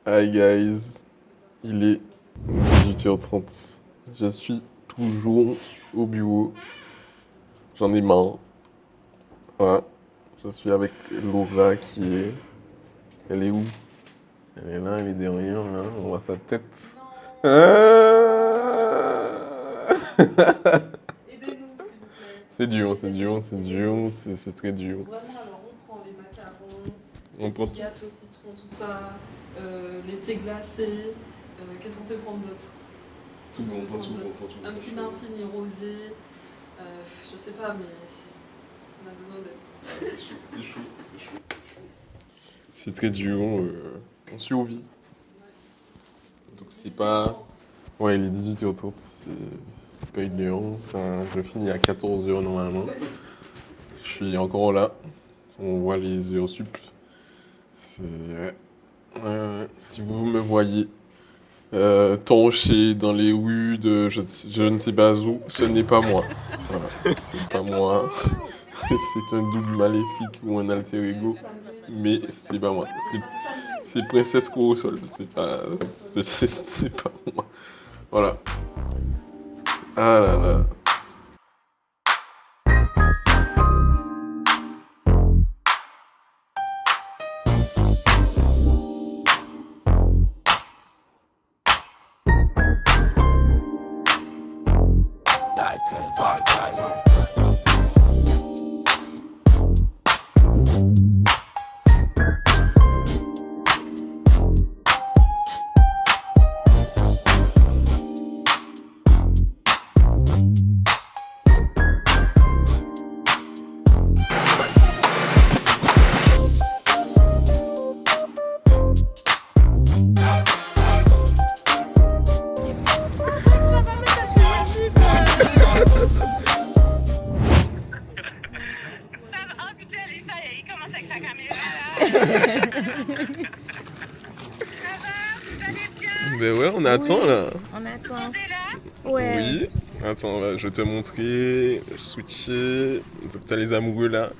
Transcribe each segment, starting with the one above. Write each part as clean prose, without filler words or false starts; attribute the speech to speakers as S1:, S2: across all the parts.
S1: Hi guys, il est 18h30. Je suis toujours au bureau. J'en ai marre. Voilà. Je suis avec Laura qui est. Elle est où? Elle est là, elle est derrière, là. On voit sa tête. Ah.
S2: Aidez-nous, s'il vous plaît.
S1: C'est dur, c'est dur, c'est dur, c'est très dur.
S2: Vraiment, alors on prend les macarons,
S1: On
S2: les
S1: prend
S2: petits gâteaux au citron, tout ça, les thés glacés. Qu'est-ce qu'on peut prendre d'autre?
S1: Tout bon,
S2: Qu'est-ce qu'on peut prendre
S1: tout
S2: d'autre?
S1: bon.
S2: Un petit martini rosé. Je sais pas, mais on a besoin d'aide.
S1: C'est chaud. C'est très dur, on survit. Donc c'est pas. Ouais, il est 18h30, c'est pas une heure. Enfin, je finis à 14h normalement. Je suis encore là. On voit les heures sup. C'est. Ouais. Si vous me voyez torché dans les rues de je ne sais pas où, ce n'est pas moi. Voilà, c'est pas moi. C'est un double maléfique ou un alter ego. Mais c'est pas moi. C'est Princesse Corossol. C'est pas. C'est pas moi. Voilà. Ah là là. Ben ouais, on attend là.
S3: On attend. Ouais.
S1: Oui. Attends, là, je vais te montrer. Switcher. Donc, t'as les amoureux là.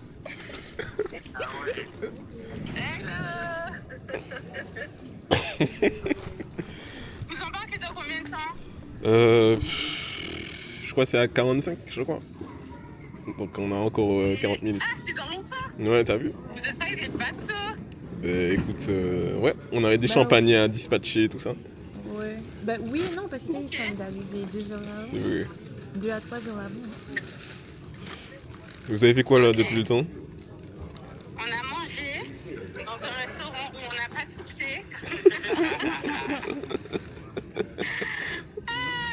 S4: Vous embarquez dans combien de temps?
S1: Je crois que c'est à 45, je crois. Donc on a encore 40 minutes.
S4: Ah, c'est dans longtemps.
S1: Ouais, t'as vu?
S4: Vous êtes arrivé de bateau.
S1: Ben écoute, ouais, on avait des
S3: Bah,
S1: champagnes à dispatcher et tout ça.
S3: Ouais. Bah oui et non, parce qu'il risque d'arriver 2 heures
S1: C'est
S3: avant.
S1: vrai.
S3: 2 à 3 heures avant.
S1: Vous avez fait quoi là
S4: Ok.
S1: depuis le temps?
S4: On a mangé dans un restaurant où on n'a pas tipsé.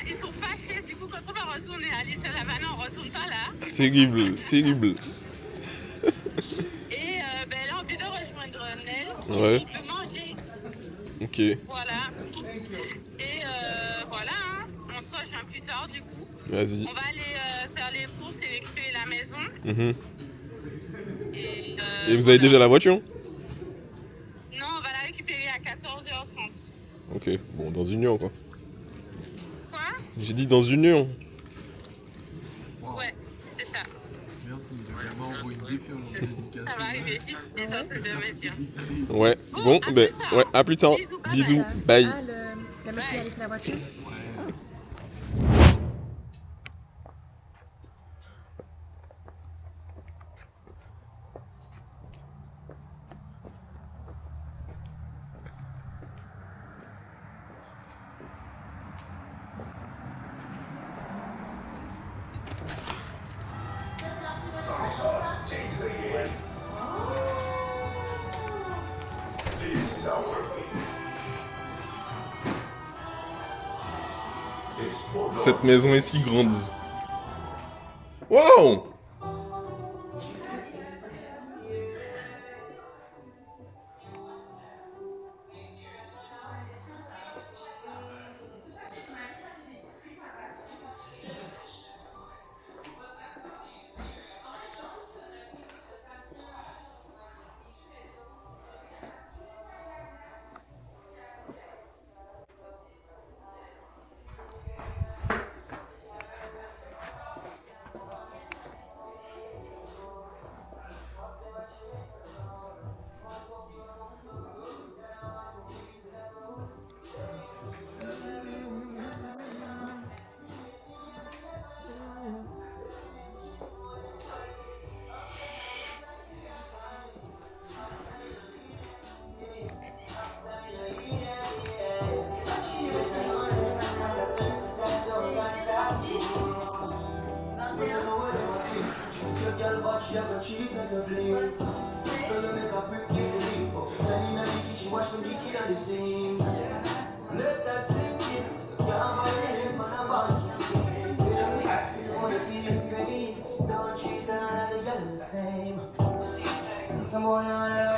S4: Ils sont fâchés, du coup, quand on va retourner à l'île Salavana, on retourne pas là.
S1: Terrible, terrible.
S4: Et là, on vient de rejoindre Nel qui
S1: Ouais.
S4: veut manger.
S1: Ok,
S4: Voilà. Et voilà, hein. On se rejoint plus tard, du coup.
S1: vas-y.
S4: On va aller faire les courses et récupérer la maison.
S1: Mhm.
S4: Et
S1: Et vous avez déjà la voiture?
S4: Non, on va la récupérer à 14h30.
S1: Ok, bon, dans une heure quoi.
S4: Quoi?
S1: J'ai dit dans une heure.
S4: Ouais, c'est ça.
S5: Merci, j'ai vraiment envoyé une défiance de dédicace.
S4: Ça va arriver vite, c'est ça, c'est de me dire.
S1: Ouais,
S4: Bon,
S1: bon,
S4: à
S1: ben,
S4: plus tard.
S1: ouais, à plus tard.
S4: Bisous, bye
S1: Bisous,
S3: bye.
S1: bye.
S3: Ah, la meuf qui a laissé la voiture.
S1: Cette maison est si grande. Wow!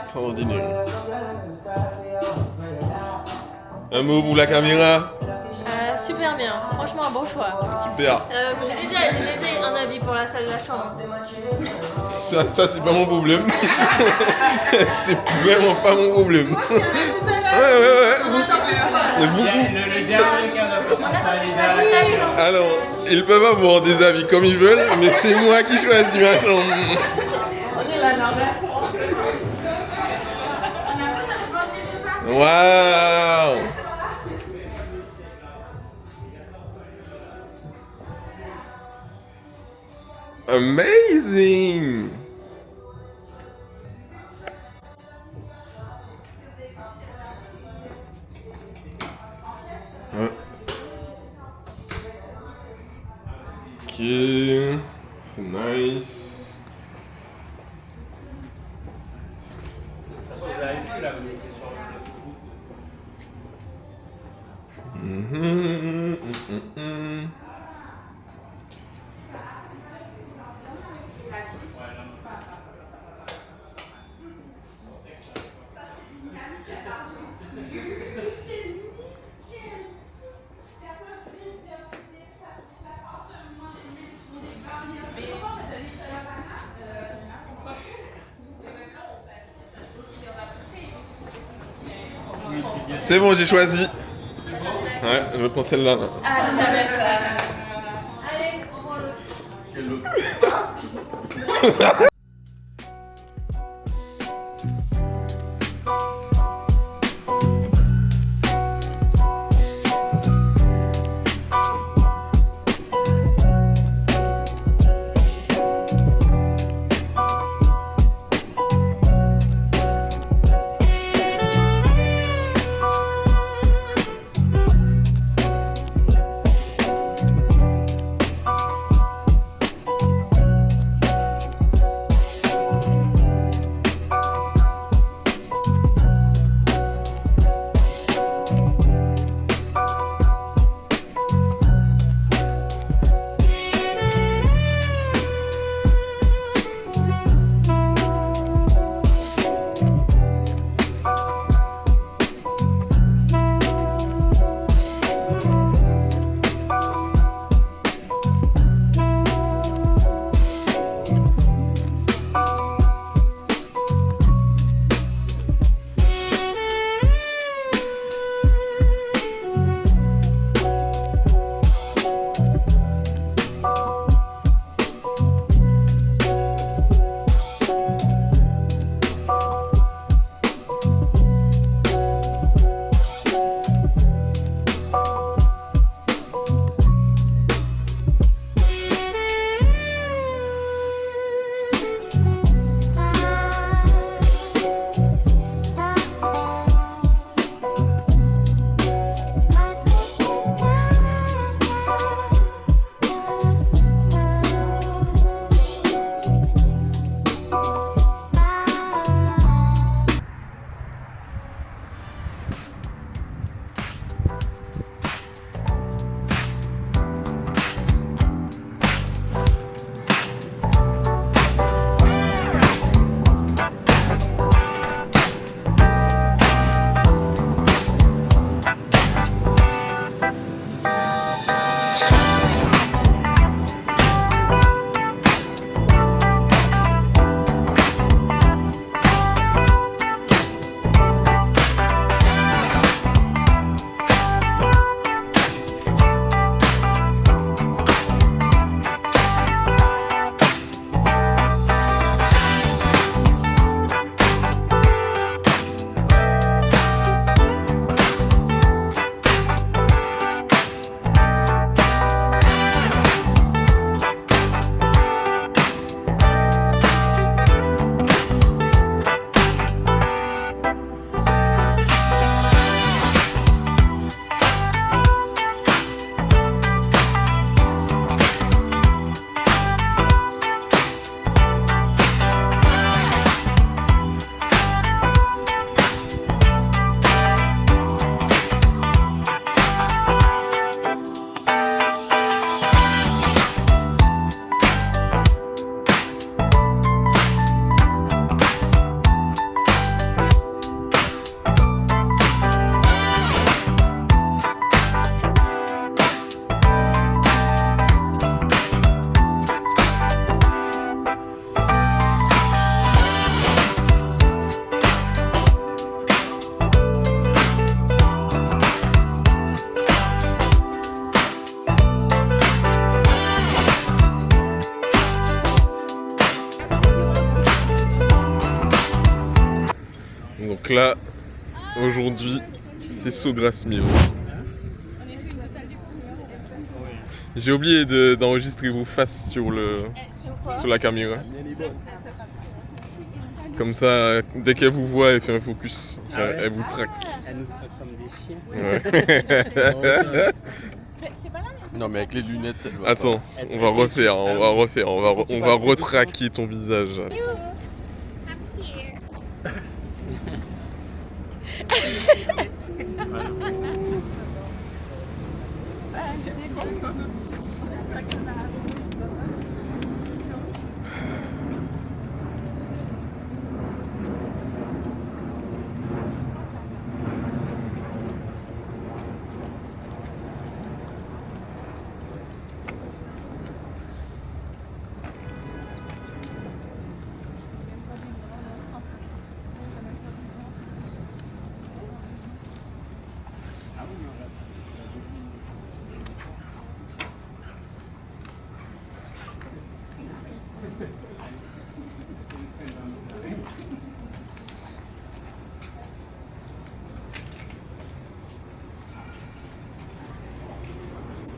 S1: Extraordinaire. Un mot pour la caméra.
S6: Super bien, franchement un bon choix.
S1: Super.
S6: J'ai déjà un avis pour la salle de la chambre.
S1: Ça c'est pas mon problème. C'est vraiment pas mon problème. Ouais. Il y a beaucoup. Alors, ils peuvent avoir des avis comme ils veulent, mais c'est moi qui choisis ma chambre. Waouh! Amazing! Ok, c'est nice. C'est bon, j'ai choisi. Ouais, je prends celle-là.
S6: Allez, on prend l'autre.
S5: Quel autre?
S1: là, aujourd'hui, c'est Sawgrass Mills. J'ai oublié d'enregistrer vos faces sur la caméra. Comme ça, dès qu'elle vous voit, elle fait un focus. Elle vous traque.
S7: Elle nous traque comme des chiens.
S1: Ouais.
S5: Non, mais avec les lunettes, elle va
S1: Attends, on va refaire, on va retraquer ton visage.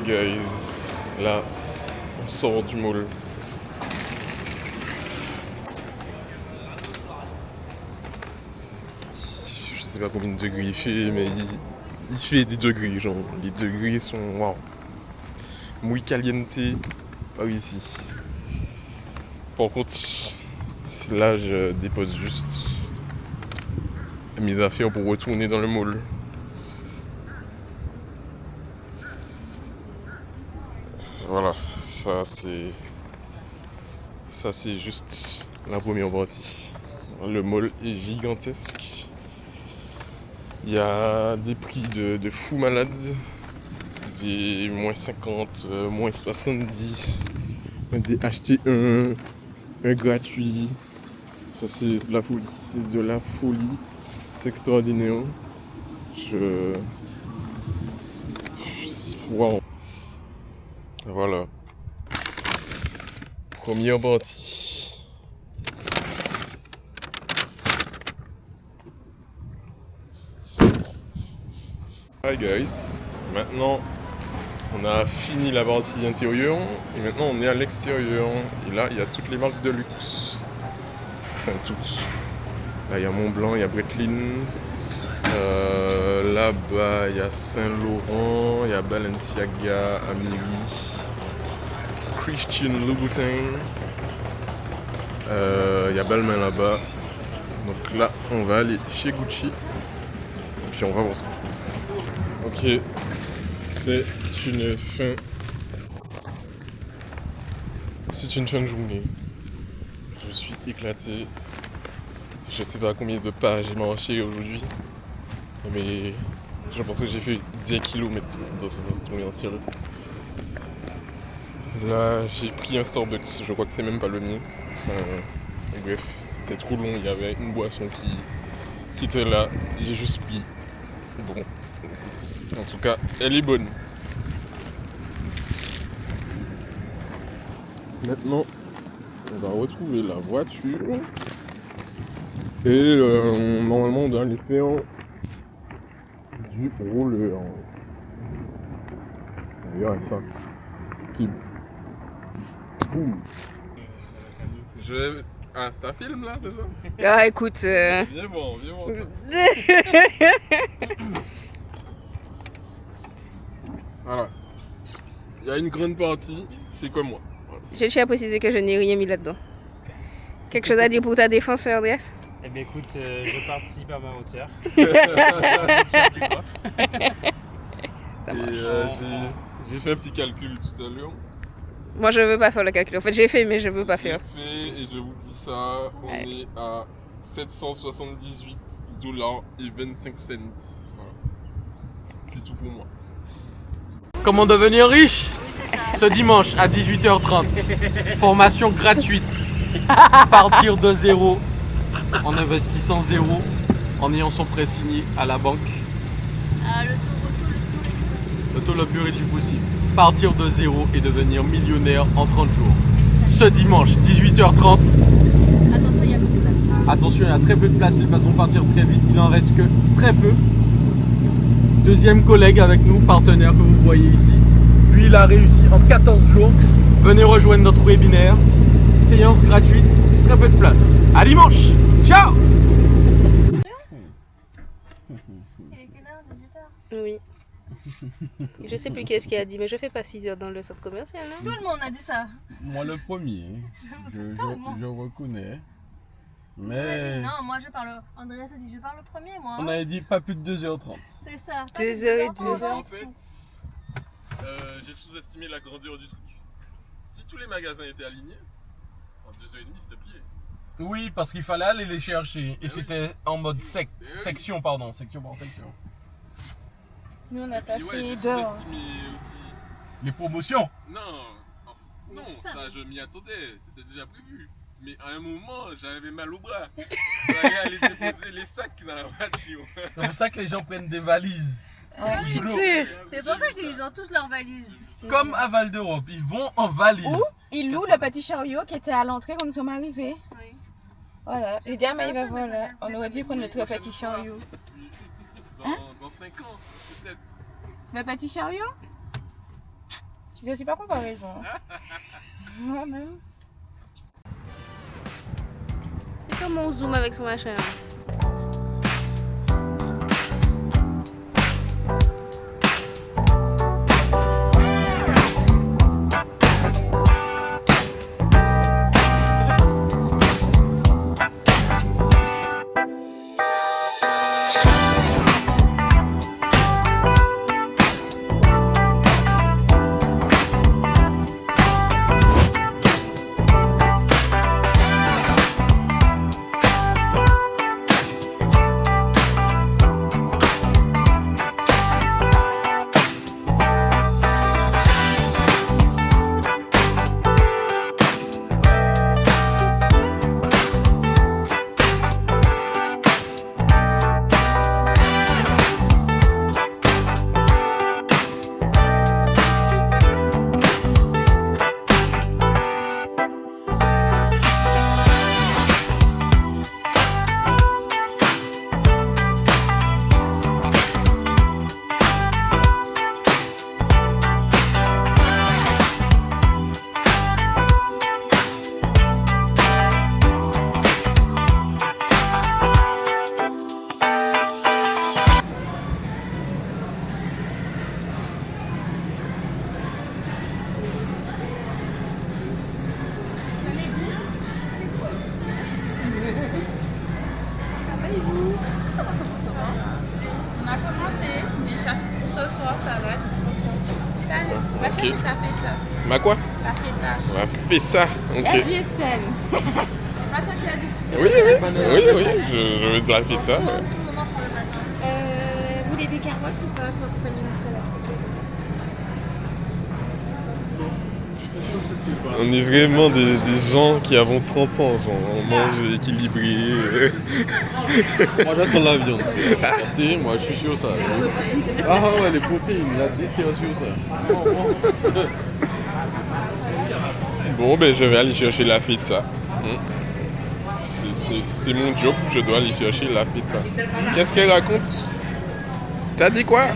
S1: Guys, là, on sort du mall. Je sais pas combien de degrés il fait, mais il fait des degrés, genre. Les degrés sont, waouh, muy caliente, pas ici. Par contre, là, je dépose juste mes affaires pour retourner dans le mall. Voilà, ça c'est juste la première partie. Le mall est gigantesque. Il y a des prix de fous malades, des moins 50, moins 70, des acheter un gratuit. Ça c'est de la folie, c'est extraordinaire. Waouh. Voilà. Première partie. Hi guys. Maintenant, on a fini la partie intérieure et maintenant on est à l'extérieur. Et là, il y a toutes les marques de luxe. Enfin, toutes. Là, il y a Montblanc, il y a Breitling. Là-bas, il y a Saint-Laurent, il y a Balenciaga, Amiri. Christian Louboutin, il y a Balmain là-bas. Donc là, on va aller chez Gucci. Et puis on va voir ce qu'on trouve. Ok, c'est une fin. C'est une fin de journée. Je suis éclaté. Je sais pas combien de pas j'ai marché aujourd'hui. Mais je pense que j'ai fait 10 km dans ce journée entière. Là, j'ai pris un Starbucks, je crois que c'est même pas le mien. Bref, c'était trop long, il y avait une boisson qui était là, j'ai juste pris. Bon, en tout cas, elle est bonne. Maintenant, on va retrouver la voiture. Et normalement, on doit aller faire du roller. Regarde ça. Qui... Boum. Ah, ça filme là, c'est ça?
S8: Ah, écoute.
S1: Viens voir ça. Voilà. Il y a une grande partie, c'est comme moi. Voilà.
S8: Je tiens à préciser que je n'ai rien mis là-dedans. Quelque chose à dire pour ta défense, Andreas?
S7: Eh bien écoute, je participe à ma hauteur.
S8: Ça marche.
S1: Et j'ai fait un petit calcul tout à l'heure.
S8: Moi, je veux pas faire le calcul. En fait, j'ai fait, mais je veux pas faire.
S1: J'ai fait et je vous dis ça, on est à 778 $ et 25 cents. Voilà. C'est tout pour moi.
S5: Comment devenir riche? Ce dimanche à 18h30. Formation gratuite. Partir de zéro. En investissant zéro. En ayant son prêt signé à la banque. Le taux le plus réduit possible. Partir de zéro et devenir millionnaire en 30 jours. Ce dimanche, 18h30.
S6: Attends, il y a beaucoup là.
S5: Attention, il y a très peu de place, les places vont partir très vite. Il en reste que très peu. Deuxième collègue avec nous, partenaire que vous voyez ici. Lui, il a réussi en 14 jours. Venez rejoindre notre webinaire. Séance gratuite, très peu de place. À dimanche. Ciao.
S8: Oui. Je sais plus qui est-ce qui a dit, mais je fais pas 6 heures dans le centre commercial. Hein.
S6: Tout le monde a dit ça.
S1: Moi le premier, je reconnais.
S6: On a
S1: Mais
S6: dit non, moi je parle. Andreas a dit je parle le premier, moi.
S1: on avait dit pas plus de 2h30.
S6: C'est ça.
S8: 2 heures et 2
S6: 2
S8: heures.
S1: En fait, j'ai sous-estimé la grandeur du truc. Si tous les magasins étaient alignés, en 2h30 c'était plié.
S5: Oui, parce qu'il fallait aller les chercher. Et
S1: oui.
S5: c'était en mode
S1: oui.
S5: section par section.
S3: Nous, on n'a pas
S1: Et ouais,
S3: fait
S1: j'ai
S3: d'heure.
S1: sous-estimé aussi.
S5: Les promotions.
S1: Non, ça je m'y attendais, c'était déjà prévu. Mais à un moment, j'avais mal au bras. Il fallait aller déposer les sacs dans la voiture.
S5: C'est pour ça que les gens prennent des valises.
S6: C'est pour ça qu'ils ont tous leurs valises.
S5: Comme à Val d'Europe, ils vont en valise.
S3: Où il loue le petit chariot qui était à l'entrée quand nous sommes arrivés.
S6: Oui.
S3: Voilà. J'ai dit à Maïva, voilà, on aurait dû prendre notre petit chariot.
S1: Dans 5 ans, peut-être.
S3: Le petit chariot? Je suis pas comparaison. Moi-même.
S8: C'est comme on zoom avec son machin.
S3: On a commencé déjà ce soir salade. Va
S1: Ok.
S3: chercher ta pizza.
S1: Ma quoi?
S3: Ta pizza.
S1: Ma pizza. Ok.
S3: Vas-y Estelle. Pas toi qui as dit que tu
S1: Oui, je veux de la pizza.
S6: Tout le monde en prend le matin.
S3: Vous voulez des carottes ou pas pour accompagner une salade?
S1: On est vraiment des gens qui avons 30 ans, genre, on mange équilibré.
S5: Moi j'attends la viande. Moi je suis chaud ça. Ah ouais, les protéines, la déterration ça.
S1: Bon, ben je vais aller chercher la pizza. C'est mon job, je dois aller chercher la pizza. Qu'est-ce qu'elle raconte? T'as dit quoi?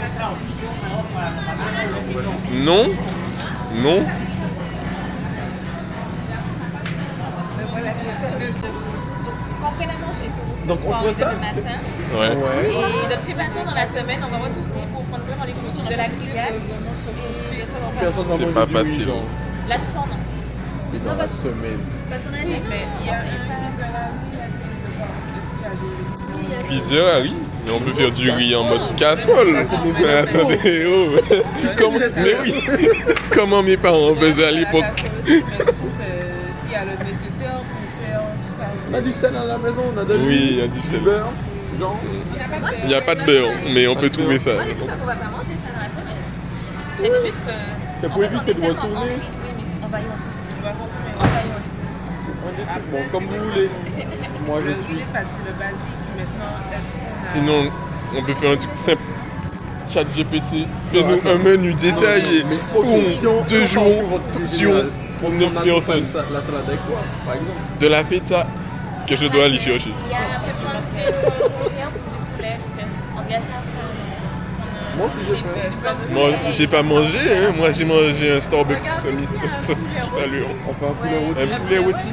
S1: Non? Non?
S3: Comprenez à manger pour
S5: Donc,
S3: ce
S5: on
S3: soir
S5: peut ça?
S3: le matin.
S1: Ouais.
S3: Et d'autres façons dans la semaine, on va retourner pour prendre vraiment les courses de la Cigale. Et le soir, on va
S5: Personne va
S1: C'est
S5: manger
S1: pas
S5: du
S1: facile.
S5: riz, genre.
S3: la soir, non.
S5: Et dans la semaine.
S6: Parce qu'on a dit.
S1: Plusieurs, ah oui. Mais on peut faire du riz en mode casserole. Mais attendez, oh. Comment, mais oui. Comment mes parents faisaient à l'époque.
S5: On a du sel à la maison, on a de l'huile,
S1: Oui, il y a du sel.
S5: beurre, genre.
S1: Il n'y a pas de beurre, mais on peut trouver ça.
S3: Moi, les trucs qu'on va pas manger ça dans la semaine. J'ai dit juste que.
S5: C'est pour
S3: en fait,
S5: éviter
S3: on est
S5: de
S3: tellement
S5: retourner.
S3: enfouis. Oui, mais on va y retourner. On va consommer. On va y retourner.
S5: Bon, comme vous voulez. Moi je suis.
S1: Sinon, on peut faire un truc simple. Chat GPT, fais-nous un menu détaillé pour 2 jours sur
S5: pour
S1: 9 personnes.
S5: La salade avec quoi, par exemple?
S1: De la feta que je dois aller chercher.
S3: Il y a un peu de conserve du poulet, parce qu'on vient ça faire.
S5: Moi, je j'ai fait.
S1: Moi, j'ai pas mangé, hein. Moi, j'ai mangé un Starbucks tout à l'heure.
S5: On fait un poulet rôti.
S1: Un poulet rôti.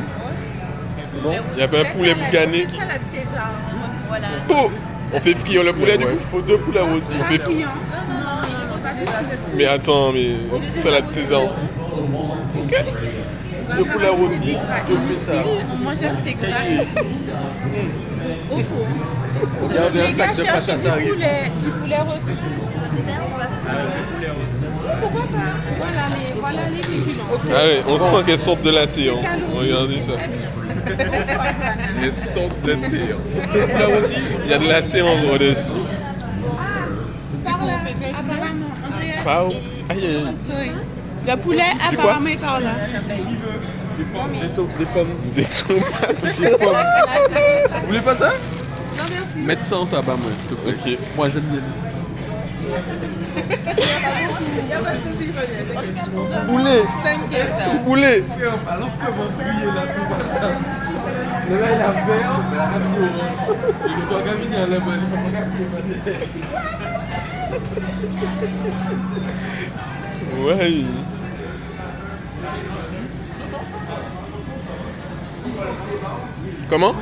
S1: Il y a pas un poulet boucané.
S3: Salade César. Voilà.
S1: Oh, on fait frire le poulet du
S5: Ouais,
S1: coup.
S5: il faut 2 poulets rôtis.
S1: On fait frire. Mais attends, mais salade César.
S5: 2 poulets rôtis, 2 pizzas.
S6: Moi, j'aime c'est gras. Au four.
S5: Regardez un sac de patates arrive.
S6: Du poulet rôti. Pourquoi pas? Voilà, mais voilà les féculents.
S1: Allez, on sent qu'elles sortent de la terre. Regardez ça. Elles sortent de la terre. Il y a de la terre en gros dessus.
S6: Apparemment, Andrea.
S1: Pau. Aïe, aïe, aïe.
S6: Le poulet, apparemment, est par là.
S5: Des pommes.
S1: Des tomates, des pommes.
S5: Vous voulez pas ça?
S6: Non, merci.
S5: Mettre ça en sabbat, moi, s'il te plaît.
S1: Ok.
S5: Moi, j'aime bien.
S1: Poulet. Poulet.
S5: Alors, comment briller là, c'est pas ça. Le gars, il a vert, mais la gamine orange. Et le temps gamine, il a la main, il faut pas
S1: Ouais. Comment?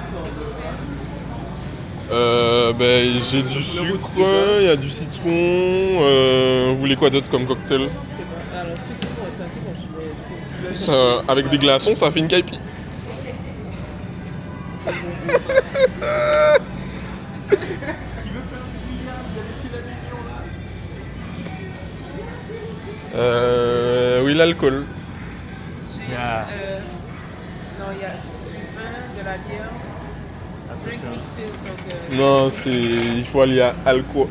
S1: Ben, j'ai du sucre, il y a du citron. Vous voulez quoi d'autre comme cocktail? Ça, avec des glaçons, ça fait une caipi. Oui, l'alcool.
S7: Ah.
S6: Non, il y a du vin, de la bière. Drink mixes, donc.
S1: Non, c'est il faut aller à alcool,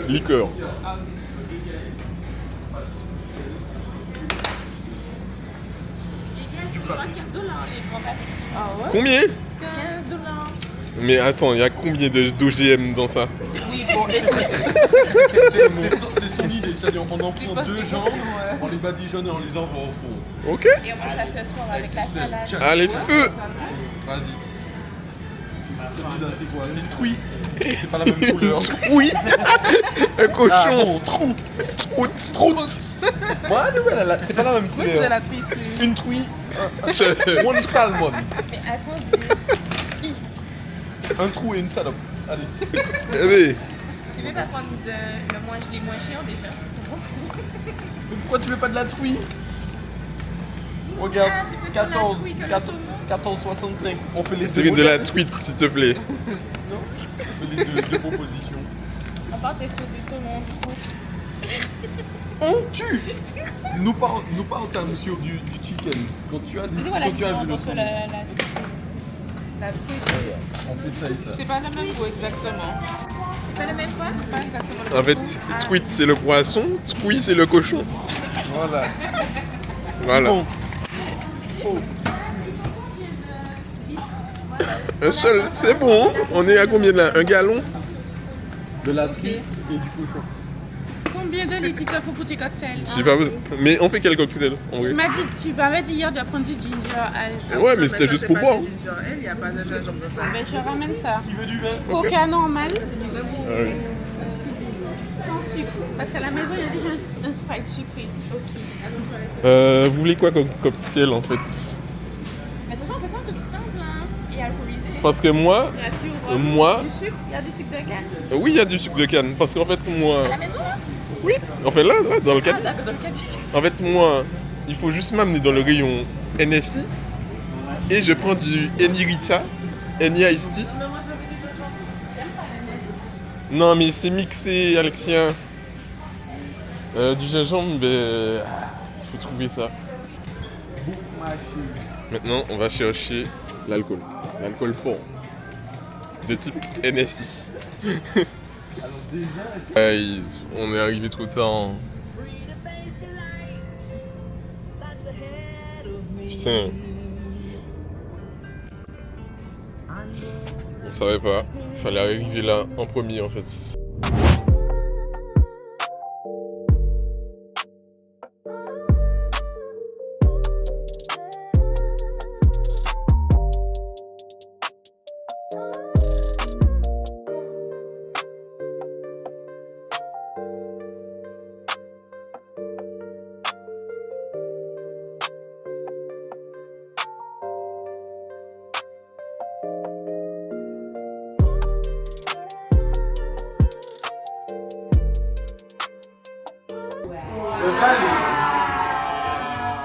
S1: liqueur.
S3: $15 les grands appétits.
S6: Ah ouais?
S1: Combien?
S3: $15.
S1: Mais attends, il y a combien d'OGM dans ça?
S6: Oui, bon, écoute.
S5: C'est son idée, c'est-à-dire on en prend 2 jambes, on les badigeonne et on les envoie au four.
S1: Ok.
S3: Et on mange ça ce soir avec la salade.
S1: Allez, feu!
S5: Vas-y. Celui-là, c'est quoi? C'est truie. C'est pas la même couleur.
S1: Oui. Un cochon.
S5: Ah, bon,
S1: Trout.
S5: Ouais, c'est pas la même
S6: Oui, c'est de
S5: couleur.
S6: la truite.
S5: Une truie, one salmon.
S3: Mais attends,
S5: Un trou et une salope. Allez.
S1: Eh
S3: tu veux pas prendre les moins chiants déjà?
S5: Mais pourquoi tu veux pas de la truie? Regarde,
S3: Ah, tu peux faire la
S5: 14,
S3: truie comme
S5: 14,65. On fait les
S1: c'est
S5: deux.
S1: de la tweet, s'il te plaît.
S5: Non, on fait les deux propositions.
S3: À part t'es sur du saumon, du coup.
S5: On tue. Nous partons sur du chicken. Quand tu as,
S3: C'est quoi la
S5: quand tu as vu
S3: différence
S5: le
S3: entre
S5: saumon.
S3: la truite?
S5: On fait ça et ça.
S6: C'est pas le même goût exactement.
S3: C'est pas le même quoi?
S6: Pas exactement le
S1: En fait, tweet c'est le poisson, squee c'est le cochon.
S5: Voilà.
S1: Voilà.
S5: Bon.
S1: Un seul, c'est bon. On est à combien là? Un gallon?
S5: De la truie et du cochon.
S6: Combien de litres il te faut pour tes cocktails?
S1: J'ai pas besoin. Mais on fait quel cocktail en vrai?
S6: Tu m'avais dit hier de prendre du ginger ale.
S1: Ouais, mais c'était juste pour boire.
S6: Il n'y a pas de gingembre dans ça. Ben, je ramène ça.
S5: Qui veut du vin?
S6: Coca normal,
S1: Ah oui.
S6: sans sucre. Parce qu'à la maison, il y a déjà un Sprite sucré. Ok.
S1: Vous voulez quoi comme cocktail en fait?
S3: Mais ce soir, on peut faire un truc simple hein, et alcoolisé.
S1: Parce que moi, moi,
S6: Du sucre? Il y a du sucre de canne?
S1: oui, il y a du sucre de canne. Parce qu'en fait, moi,
S3: À la maison là?
S1: oui, en fait là, dans le
S3: Ah
S1: cadre.
S3: d'accord, dans le caddie.
S1: En fait, moi, il faut juste m'amener dans le rayon NSI et je prends du Enirita, Eni Iced Tea. Non, mais c'est mixé, Alexien. Du gingembre, il faut trouver ça. Maintenant, on va chercher l'alcool. L'alcool fort. De type NSI. Guys, on est arrivé trop tard. Putain. On savait pas. Fallait arriver là en premier en fait.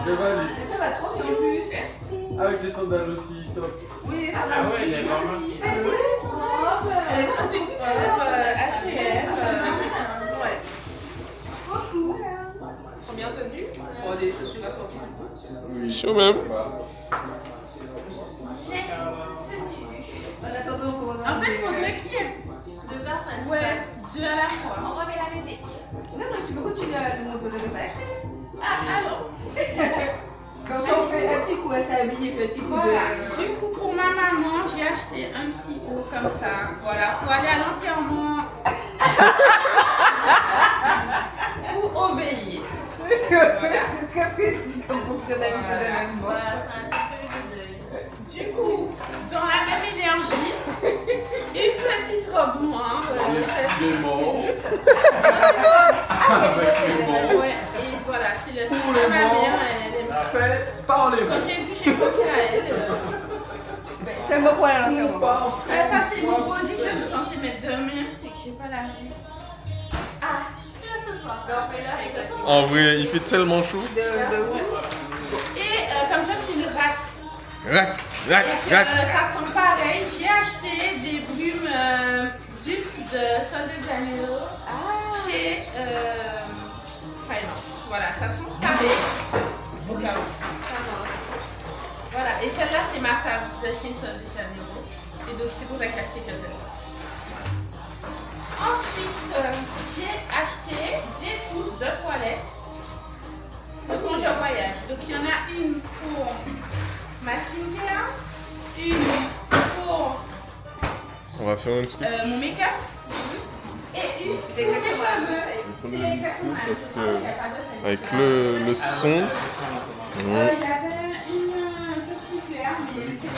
S5: Je vais aller.
S2: Ça va trop en plus.
S5: Avec les sondages aussi, stop.
S3: Oui, ça
S7: Ah ouais, il y a vraiment.
S3: petite robe, H&M. Ouais.
S2: Trop chou.
S3: Sont bien tenues. Bon, les chaussures là sont un petit peu.
S1: Chaud même.
S2: En attendant qu'on
S6: En fait, il faudrait qu'il y ait deux personnes. Ouais, deux à la fois.
S3: On remet la musique.
S2: Non, mais tu peux continuer à nous montrer ce que t'as acheté.
S6: Ah, alors.
S2: Comme ça, on fait un petit coup à s'habiller, petit coup
S6: Voilà.
S2: de...
S6: Du coup, pour ma maman, j'ai acheté un petit haut comme ça. Voilà, pour aller à l'enterrement. Ou obéir.
S2: Voilà, c'est très précis comme fonctionnalité d'événement.
S6: Voilà, c'est un petit peu de deuil. Du coup, dans la même énergie, une petite robe noire.
S5: Clément.
S6: Ouais, et voilà, c'est le style de ma mère. Elle aime.
S5: Fait par les
S6: Quand j'ai vu, j'ai pensé à elle.
S2: C'est un bon point à l'enterrement.
S6: Ça, c'est mon body que je suis censée mettre demain et que j'ai pas la vue. Ah, c'est là ce soir.
S1: En vrai, il fait tellement chaud.
S2: De ouf.
S6: Et comme ça, je suis une rate.
S1: Rat,
S6: Et que, ça sent pareil. J'ai acheté des brumes dupes de Sol de Janeiro chez Finance. Voilà, ça sent pareil. Au cas où. Voilà, et celle-là, c'est ma favorite de chez Sol de Janeiro. Et donc, c'est pour ça que j'ai acheté que celle-là. Ensuite, j'ai acheté des trousses de toilette de congé au voyage. Donc, il y en a une pour ma skincare, une pour
S1: On va faire un truc.
S6: mon make-up et une pour mes cheveux. C'est exactement la même
S1: Parce
S6: chose.
S1: que
S6: Il y a pas de
S1: avec
S6: scène.
S1: le son.
S6: Il y avait une un peu plus claire, mais c'est...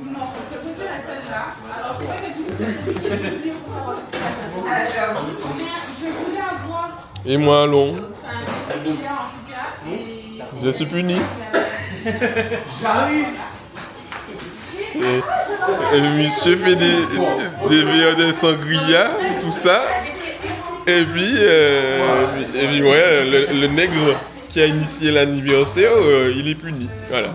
S6: Non, je préfère celle-là. Alors, c'est vrai que du coup, je voulais avoir
S1: Et moi, long.
S6: un similaire en tout cas. Et
S1: Je suis puni.
S5: J'arrive.
S1: Et monsieur fait des verres de sangria, tout ça. Et puis ouais, le nègre qui a initié l'anniversaire, il est puni. Voilà.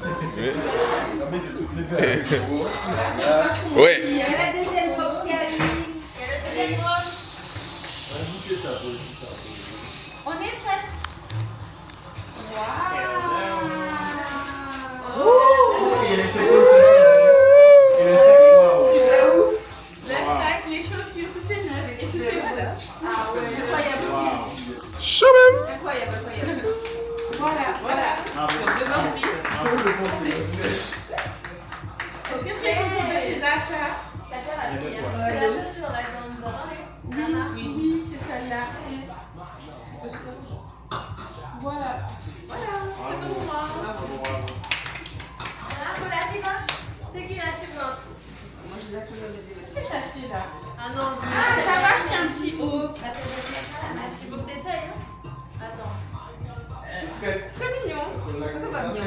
S1: Ouais.
S2: Il y a la deuxième robe qui arrive.
S6: on est prêts.
S7: Il y a les chaussures aussi. Et le sac, waouh.
S2: De ouf.
S6: Le sac, les chaussures, tout est neuf et tout est voilà. Ah ouais.
S2: Incroyable.
S1: Chaud même.
S2: Incroyable, incroyable.
S6: Voilà, voilà.
S2: Donc, demain, vite.
S6: Est-ce que tu es content de tes achats?
S2: Ouais, de ouf.
S6: Oui, c'est celle-là. Voilà. C'est tout pour moi.
S3: C'est qui la suivante?
S2: Moi, je les ai achetés dans les
S6: Qu'est-ce que j'ai acheté là?
S3: Ah non,
S6: Ah, j'avais acheté un petit haut.
S3: il faut que t'essayes. Hein. Attends.
S2: C'est mignon. Ça va bien.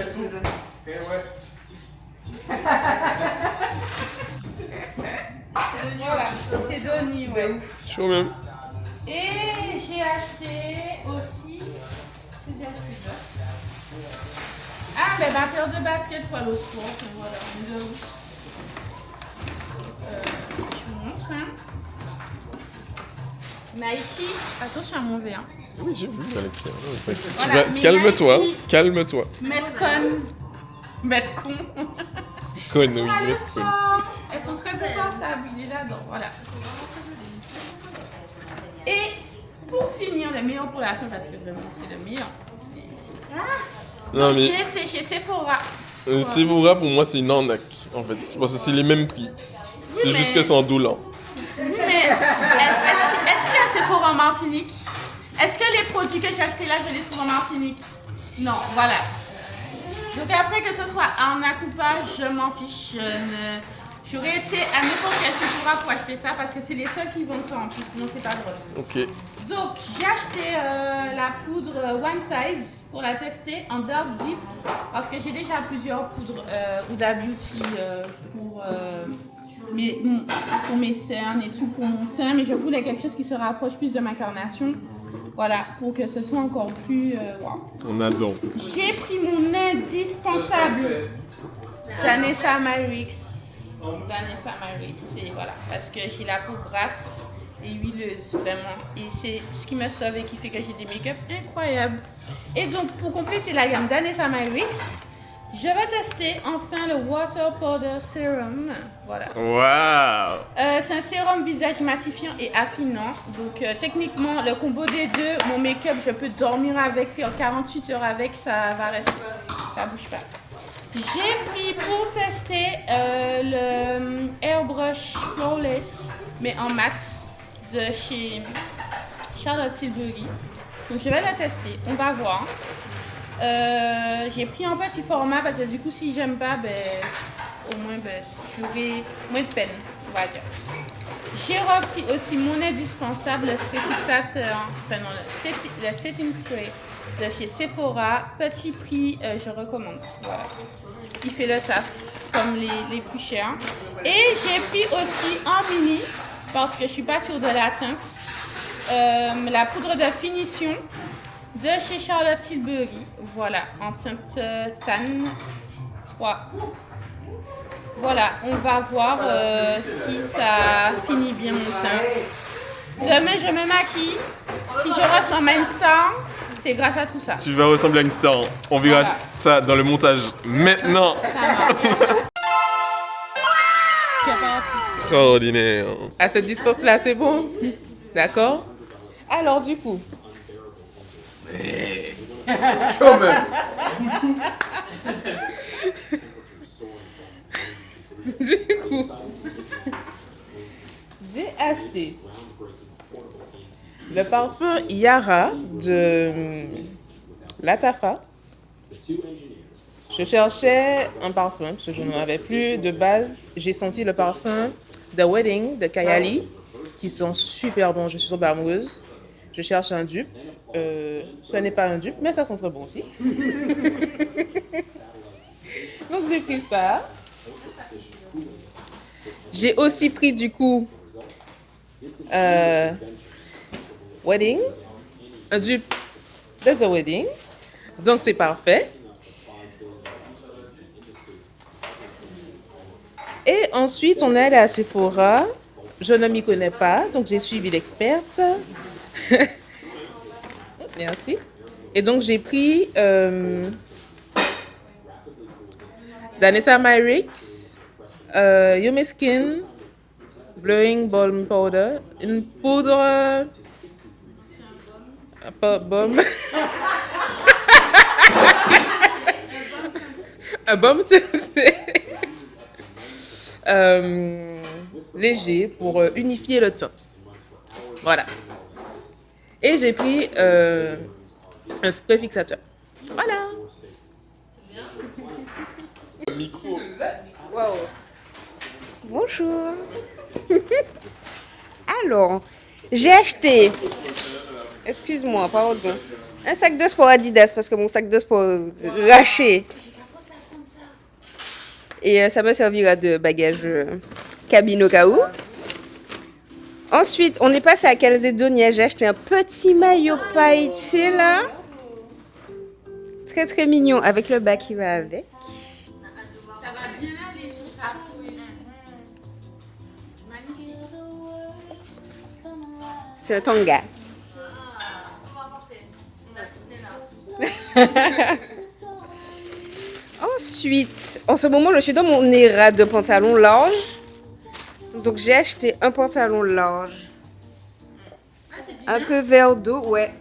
S6: Voilà, c'est Donnie, ouais.
S1: Chaud même.
S6: Et j'ai acheté aussi. Qu'est-ce que j'ai acheté d'autre? Ah, ben ma paire de baskets pour aller au sport. Voilà, de ouf. Je vous montre. Hein. Nike. Attention à mon verre.
S1: Oui, j'ai vu, Alexia.
S6: Voilà, mais
S1: Calme-toi,
S6: Nike.
S1: calme-toi.
S6: Metcon. Metcon.
S1: Conne, oui,
S6: Pour aller au
S1: conne.
S6: sport. Elles sont très confortables. Il est là-dedans. Voilà. Et pour finir, le meilleur pour la fin, parce que vraiment c'est le meilleur.
S1: Non, mais
S6: J'ai été chez Sephora.
S1: Sephora, pour moi, c'est une arnaque, en fait. C'est parce que c'est les mêmes prix. C'est
S6: mais-
S1: juste que c'est en dollars.
S6: Mais est-ce qu'il y a Sephora en Martinique? Est-ce que les produits que j'ai achetés là, je les trouve en Martinique? Non, voilà. Donc après que ce soit arnaque ou pas, je m'en fiche. J'aurais été à n'importe quel Sephora pour acheter ça parce que c'est les seuls qui vendent ça en plus, sinon c'est pas drôle.
S1: Ok.
S6: Donc j'ai acheté la poudre One Size pour la tester en Dark Deep parce que j'ai déjà plusieurs poudres Huda Beauty pour pour mes cernes et tout, pour mon teint, mais je voulais quelque chose qui se rapproche plus de ma carnation. Voilà, pour que ce soit encore plus... wow.
S1: On adore.
S6: J'ai pris mon indispensable Danessa Myricks. Danessa Myricks, c'est voilà, parce que j'ai la peau grasse et huileuse, vraiment. Et c'est ce qui me sauve et qui fait que j'ai des make-up incroyables. Et donc, pour compléter la gamme Danessa Myricks, je vais tester enfin le Water Powder Serum. Voilà.
S1: Waouh!
S6: C'est un sérum visage matifiant et affinant. Donc, techniquement, le combo des deux, mon make-up, je peux dormir avec, faire 48 heures avec, ça va rester. Ça bouge pas. J'ai pris pour tester le Airbrush Flawless, mais en mat, de chez Charlotte Tilbury. Donc, je vais le tester. On va voir. J'ai pris un petit format parce que du coup si j'aime pas, au moins j'aurai moins de peine, on va dire. J'ai repris aussi mon indispensable, le spray fixateur, le setting spray de chez Sephora, petit prix, je recommande. Voilà. Il fait le taf comme les plus chers. Et j'ai pris aussi en mini, parce que je suis pas sûre de la teinte, la poudre de finition de chez Charlotte Tilbury, voilà, en teinte tan 3. Voilà, on va voir si ça finit bien mon teint. Demain, je me maquille. Si je ressemble à une star, c'est grâce à tout ça.
S1: Tu vas ressembler à une star. On verra ça dans le montage maintenant. Extraordinaire.
S7: À cette distance-là, c'est bon? D'accord? Alors, du coup. Chaud même. Du coup, j'ai acheté le parfum Yara de Latafa. Je cherchais un parfum parce que je n'en avais plus de base. J'ai senti le parfum The Wedding de Kayali qui sent super bon. Je suis super amoureuse. Je cherche un dupe. Ce n'est pas un dupe, mais ça sent très bon aussi. Donc j'ai pris ça. J'ai aussi pris du coup Wedding, un dupe de The Wedding. Donc c'est parfait. Et ensuite on est allé à Sephora. Je ne m'y connais pas, donc j'ai suivi l'experte. Merci. Et donc, j'ai pris Danessa Myricks, Yummy Skin, Blowing Balm Powder, une poudre... Baume. Un baume léger pour unifier le teint. Voilà. Et j'ai pris un spray fixateur. Voilà.
S1: Micro.
S8: Wow. Bonjour. Alors, j'ai acheté, excuse-moi, pardon, un sac de sport Adidas parce que mon sac de sport raché. Et ça me servira de bagage cabine au cas où. Ensuite, on est passé à Calzedonia. J'ai acheté un petit maillot pailleté là. Très très mignon avec le bas qui va avec.
S6: Ça va bien aller sur ta peau. Magnifique.
S8: C'est un tanga. Ensuite, en ce moment, je suis dans mon éra de pantalon large. Donc, j'ai acheté un pantalon large. Un peu vert d'eau, ouais.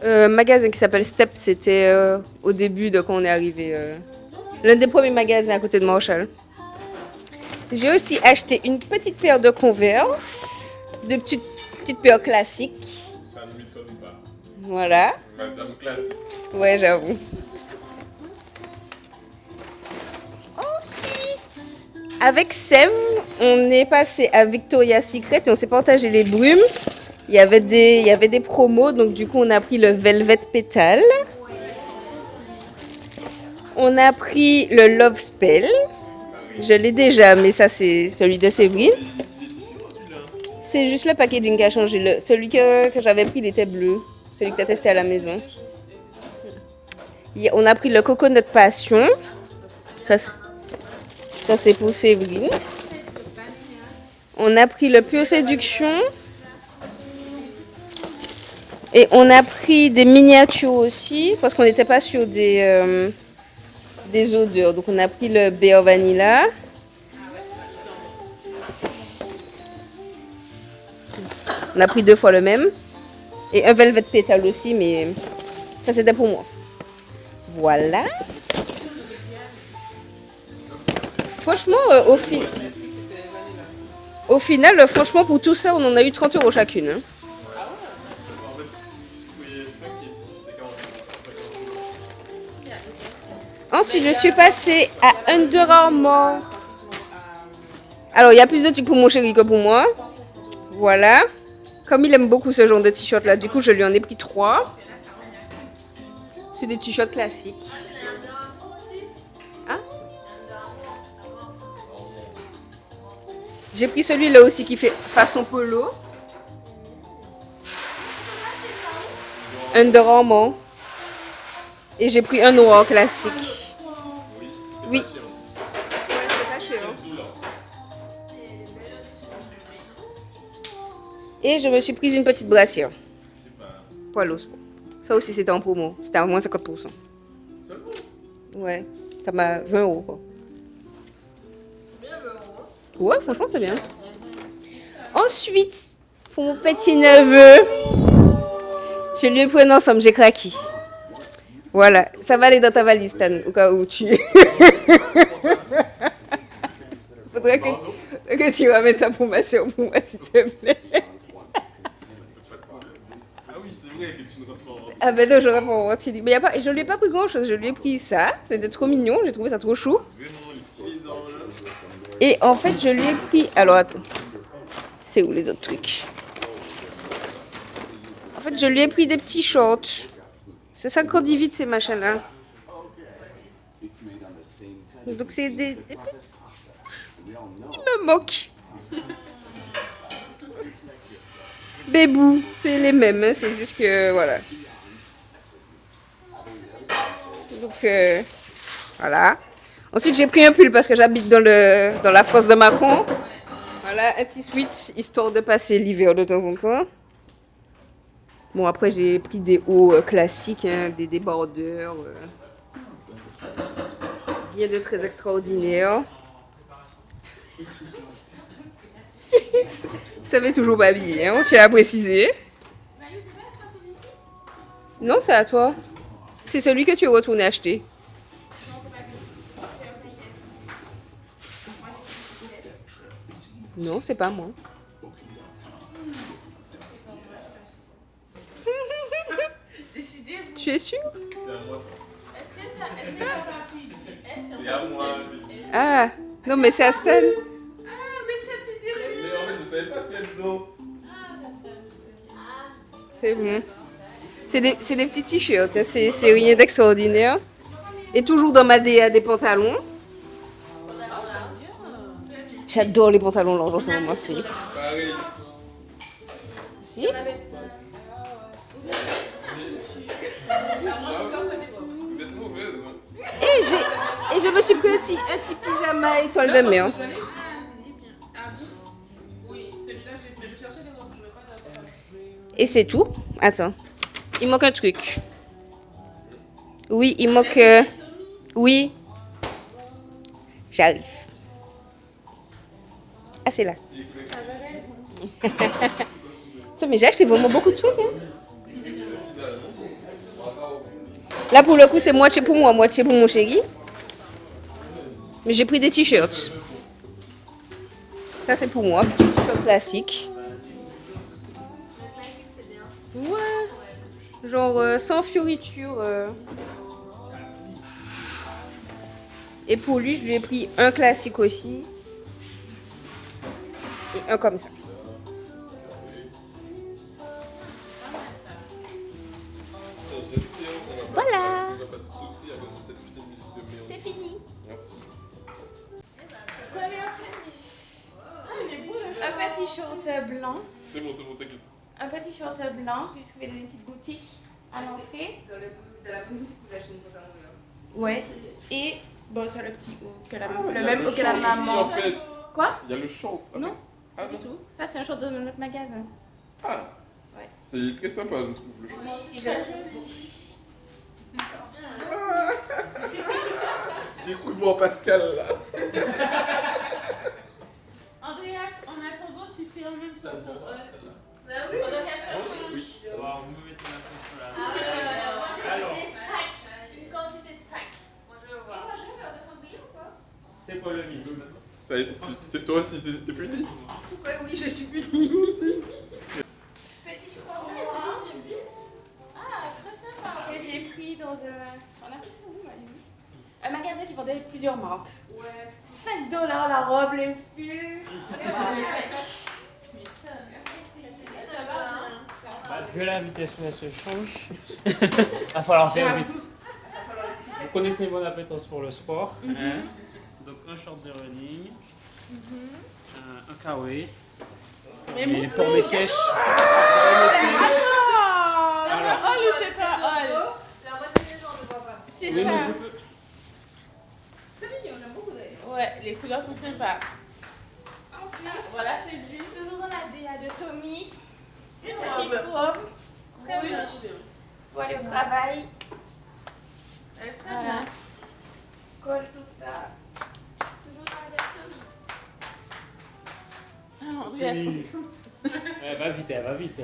S8: Magasin qui s'appelle Step, c'était au début de quand on est arrivé. L'un des premiers magasins à côté de Marshall. J'ai aussi acheté une petite paire de Converse, de petites paires classiques.
S1: Ça ne m'étonne pas.
S8: Voilà.
S1: Madame classique.
S8: Ouais, j'avoue. Ensuite, avec Sèvres, on est passé à Victoria's Secret et on s'est partagé les brumes. Il y avait des promos, donc du coup on a pris le Velvet Pétale. On a pris le Love Spell. Je l'ai déjà, mais ça, c'est celui de Séverine. C'est juste le packaging qui a changé. Celui que j'avais pris, il était bleu. Celui que tu as testé à la maison. On a pris le Coconut Passion. Ça c'est pour Séverine. On a pris le Pure Séduction. Et on a pris des miniatures aussi, parce qu'on n'était pas sur des odeurs. Donc on a pris le Bear Vanilla. On a pris 2 fois le même. Et un Velvet Petal aussi, mais ça c'était pour moi. Voilà. Franchement, au final, franchement, pour tout ça, on en a eu 30 € chacune. Hein. Ensuite, je suis passée à Under Armour. Alors, il y a plus de trucs pour mon chéri que pour moi. Voilà. Comme il aime beaucoup ce genre de t-shirt là, du coup, je lui en ai pris 3. C'est des t-shirts classiques. Hein? J'ai pris celui-là aussi qui fait façon polo. Under Armour. Et j'ai pris un noir classique. Oui. Et je me suis prise une petite brassière. Poilos. Ça aussi c'était en promo. C'était à moins 50%. Ouais. Ça m'a 20 € quoi.
S2: C'est bien, mais
S8: Ouais, franchement c'est bien. Ensuite, pour mon petit neveu, je lui ai pris un ensemble, j'ai craqué. Voilà, ça va aller dans ta valise, Stan, au cas où tu... Faudrait que tu ramènes ça pour ma soeur, pour moi, s'il te plaît.
S1: Ah oui, c'est vrai que tu ne rentres pas en
S8: Ah ben non, j'aurais pas menti. Mais je lui ai pas pris grand chose, je lui ai pris ça. C'était trop mignon, j'ai trouvé ça trop chou.
S1: Vraiment, les petits lézards là.
S8: Et en fait, je lui ai pris... Alors attends, c'est où les autres trucs? En fait, je lui ai pris des petits shorts. C'est ça qu'on dit vite ces machins-là. Donc c'est des... Il me moque. Bébou, c'est les mêmes, hein, c'est juste que voilà. Donc voilà. Ensuite j'ai pris un pull parce que j'habite dans la fosse de Macron. Voilà, un petit sweat histoire de passer l'hiver de temps en temps. Bon après j'ai pris des hauts classiques, hein, des débardeurs. Rien de très extraordinaire. Ça fait toujours pas habillé, hein, on tient à préciser. Non, c'est à toi. C'est celui que tu es retourné acheter. Non, c'est pas moi. Tu es sûr?
S1: C'est à moi.
S8: Ah, non, mais c'est à Stan.
S1: Mais en fait, je savais pas ce qu'il y a dedans.
S8: C'est bon. C'est des petits t-shirts, hein, c'est rien d'extraordinaire. Et toujours dans ma DA des pantalons. J'adore les pantalons larges en ce moment, si.
S1: Pareil.
S8: Si?
S1: Vous êtes mauvaise. Hein.
S8: Et je me suis pris un petit pyjama étoile de mer. Et c'est tout. Attends. Il manque un truc. Oui, il manque... Oui. J'arrive. Ah, c'est là. Attends, mais j'ai acheté vraiment beaucoup de trucs. Hein. Là, pour le coup, c'est moitié pour moi, moitié pour mon chéri. Mais j'ai pris des t-shirts. Ça, c'est pour moi. Petit t-shirt classique. Ouais. Genre sans fioriture. Et pour lui, je lui ai pris un classique aussi. Et un comme ça. Voilà. fini.
S1: Merci.
S8: Première tenue.
S6: Il est beau le
S8: Un petit short blanc.
S1: C'est bon, t'inquiète.
S8: Un petit short blanc que j'ai trouvé dans une petite boutique à l'entrée. Dans la boutique où la chaîne de ouais. Et bon, c'est le petit haut, que le même haut que la maman.
S1: En fait.
S8: Quoi?
S1: Il y a le short.
S8: Non,
S1: ah,
S8: pas du tout. Ça, c'est un short de notre magasin.
S1: Ah.
S8: Ouais.
S1: C'est très sympa, je trouve, le short.
S8: Moi aussi, je trouve aussi.
S1: J'ai cru voir Pascal là.
S6: Andreas, en attendant, tu fais en même temps.
S5: Oui.
S9: Bon, vous me mettez la pression là.
S3: Ah ouais,
S9: Alors.
S3: des sacs. Une quantité de sacs. Moi je veux voir.
S9: C'est quoi le mille?
S1: Ça y est, c'est toi aussi, t'es puni.
S8: Ouais, oui, je suis punie.
S1: Petite
S8: robe.
S6: Ah, très sympa.
S8: Que j'ai pris dans on a pris ça où, Manu? Un magasin qui vendait plusieurs marques. Ouais. 5 $, la robe, les fûts.
S9: Bah, vu la vitesse où elle se change, va falloir faire vite. Vous connaissez mon appétence pour le sport. Hein? Donc un short de running, un kawaii, et pour mes sèches.
S6: Oh, lui, c'est pas all.
S3: La moitié des gens ne voient pas.
S6: C'est
S9: Oui,
S6: ça.
S9: mais je peux.
S8: C'est mignon, j'aime beaucoup d'ailleurs.
S6: Ouais, les couleurs sont sympas.
S8: Ensuite,
S6: Voilà, c'est lui.
S8: toujours dans la DA de Tommy. Une
S6: robe.
S8: petite robe. Très bien. Pour aller au travail.
S6: Elle est très
S8: Voilà.
S6: bien.
S8: Colle tout ça. Toujours dans la DA de Tommy.
S6: Ah, Andreas,
S9: Continue. Elle va vite, elle va vite.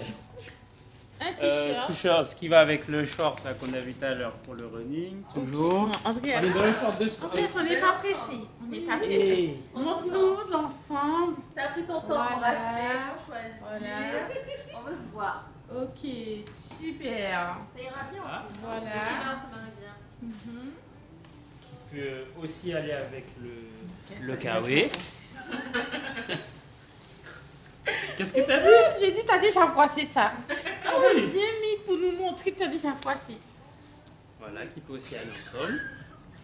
S6: un t-shirt.
S9: T-shirt, ce qui va avec le short là qu'on a vu tout à l'heure pour le running, toujours.
S6: Non, Andreas,
S9: On est dans le short de sport.
S6: Andreas, on n'est pas pressé. On n'est pas pressé.
S9: Et
S6: Montre-nous l'ensemble.
S3: T'as pris ton temps pour
S6: Voilà.
S3: acheter, pour choisir.
S6: Voilà.
S3: On veut te voir.
S6: Ok, super.
S3: Ça ira bien.
S9: Ah.
S3: Oui,
S6: Voilà.
S3: non, ça va bien.
S6: Mhm.
S9: peut aussi aller avec le kawaii. Qu'est-ce que t'as dit?
S6: J'ai dit, t'as déjà froissé ça. On a bien mis pour nous montrer que t'as déjà froissé.
S9: Voilà, qui peut aussi aller ensemble.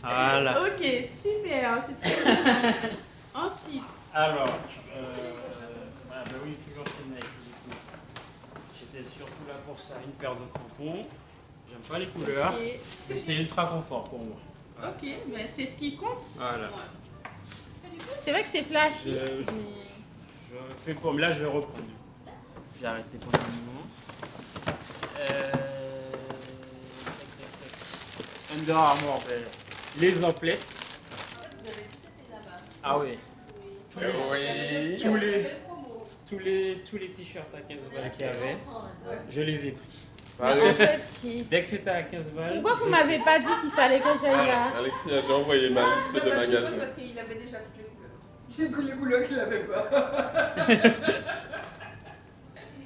S9: Voilà.
S6: Ok, super, c'est très bien. Ensuite,
S9: Alors, voilà, bah oui, toujours chez Nike. J'étais surtout là pour ça, une paire de crampons. J'aime pas les couleurs,
S6: ok,
S9: mais c'est ultra confort pour moi. Voilà.
S6: ok, mais c'est ce qui compte.
S9: Voilà.
S6: C'est vrai que c'est flashy.
S9: Je fais comme là, je vais reprendre. J'ai arrêté pour le moment. Tac, tac, tac. Under Armour, ben, les emplettes. Ah oui. Tous les t-shirts à 15 balles qu'il y avait, je les ai pris.
S6: En fait,
S9: Dès que c'était à 15 balles.
S6: pourquoi vous m'avez pas dit qu'il fallait que j'aille là?
S1: Alexis a déjà envoyé ma liste de magasins.
S8: Parce qu'il avait déjà toutes les couleurs. J'ai pris les couleurs qu'il avait pas.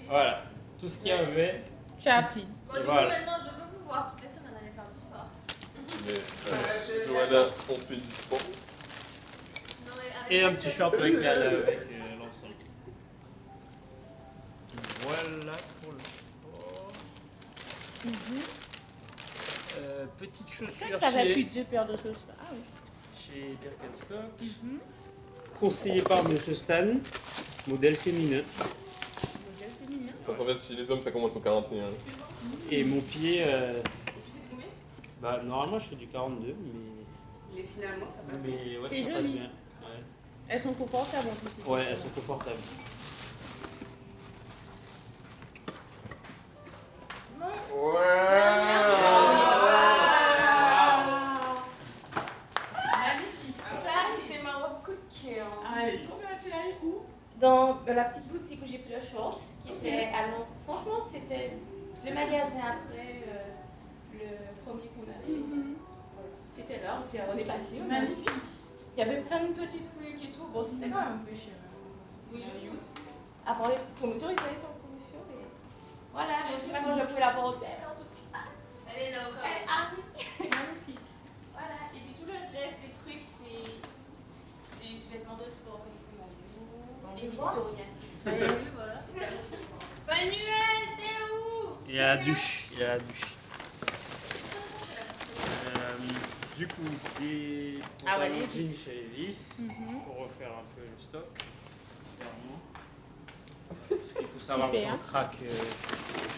S9: Voilà, tout ce qu'il y avait.
S6: Tu as pris.
S3: Bon, du coup,
S9: Voilà.
S3: maintenant, je veux vous voir toutes les semaines aller faire du sport.
S1: Mais Johanna, on fait du sport.
S3: Non, mais avec
S9: Et un
S3: cette
S9: t-shirt
S3: tenue,
S9: avec l'ensemble. Voilà pour le sport. Petite
S6: C'est
S9: chaussure
S6: que t'avais plus
S9: chez
S6: 2 paires de chaussures. Ah oui.
S9: Birkenstock. Conseillé par Monsieur Stan. Modèle féminin.
S6: Modèle féminin.
S1: Parce qu'en fait, chez les hommes, ça commence au 41.
S9: Et mon pied. Bah, normalement, je fais du 42,
S8: Mais finalement, ça passe bien.
S9: mais ouais,
S6: C'est
S9: ça passe
S6: joli.
S9: bien. Ouais.
S6: Elles sont confortables en plus.
S9: Ouais, elles sont confortables.
S6: Magnifique.
S8: Ça, c'est ma robe coup de cœur.
S6: Allez, je remets tu l'as eu où?
S8: Dans la petite boutique où j'ai pris le short, qui était à Londres. Franchement, c'était 2 magasins après le premier qu'on a fait. C'était là, on est passé.
S6: Magnifique.
S8: Il y avait plein de petits trucs et tout. Bon, c'était quand même un peu cher. Oui, à part les trucs promotion, ils avaient été en promotion. Mais... Voilà, donc c'est pas quand j'ai pris la portée.
S3: Elle est là au cas
S8: Elle
S3: où.
S8: arrive.
S6: Magnifique.
S8: Voilà, et puis tout le reste des trucs, c'est des vêtements de sport comme le maillot, et Victoria's Secret. Voilà.
S3: Manuel, t'es où?
S9: Il y a la douche. Il y a la douche. Du coup, des
S6: Ah ouais,
S9: pantalons
S6: Levi's.
S9: jeans chez Levi's
S6: Mhm.
S9: pour refaire un peu le stock. Clairement. Parce qu'il faut savoir que
S6: Super.
S9: j'en craque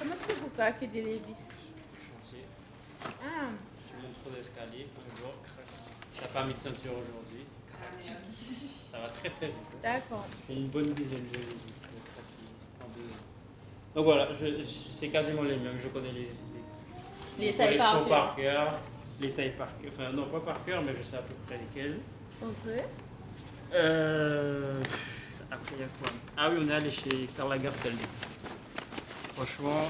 S6: Comment tu fais pour craquer des Levi's?
S9: du chantier.
S6: Ah,
S9: Tu montes trop d'escalier, un jour, crac. T'as pas mis de ceinture aujourd'hui, crac. Ça va très très vite.
S6: d'accord.
S9: Je fais une bonne dizaine de Levi's en 2 ans. Donc voilà, c'est quasiment les mêmes. Je connais
S6: Les tailles
S9: collections
S6: par
S9: par cœur. Les tailles par cœur. Enfin, non, pas par cœur, mais je sais à peu près lesquelles.
S6: Ok.
S9: Après, il y a quoi? Ah oui, on est allé chez Karl Lagerfeld. Franchement,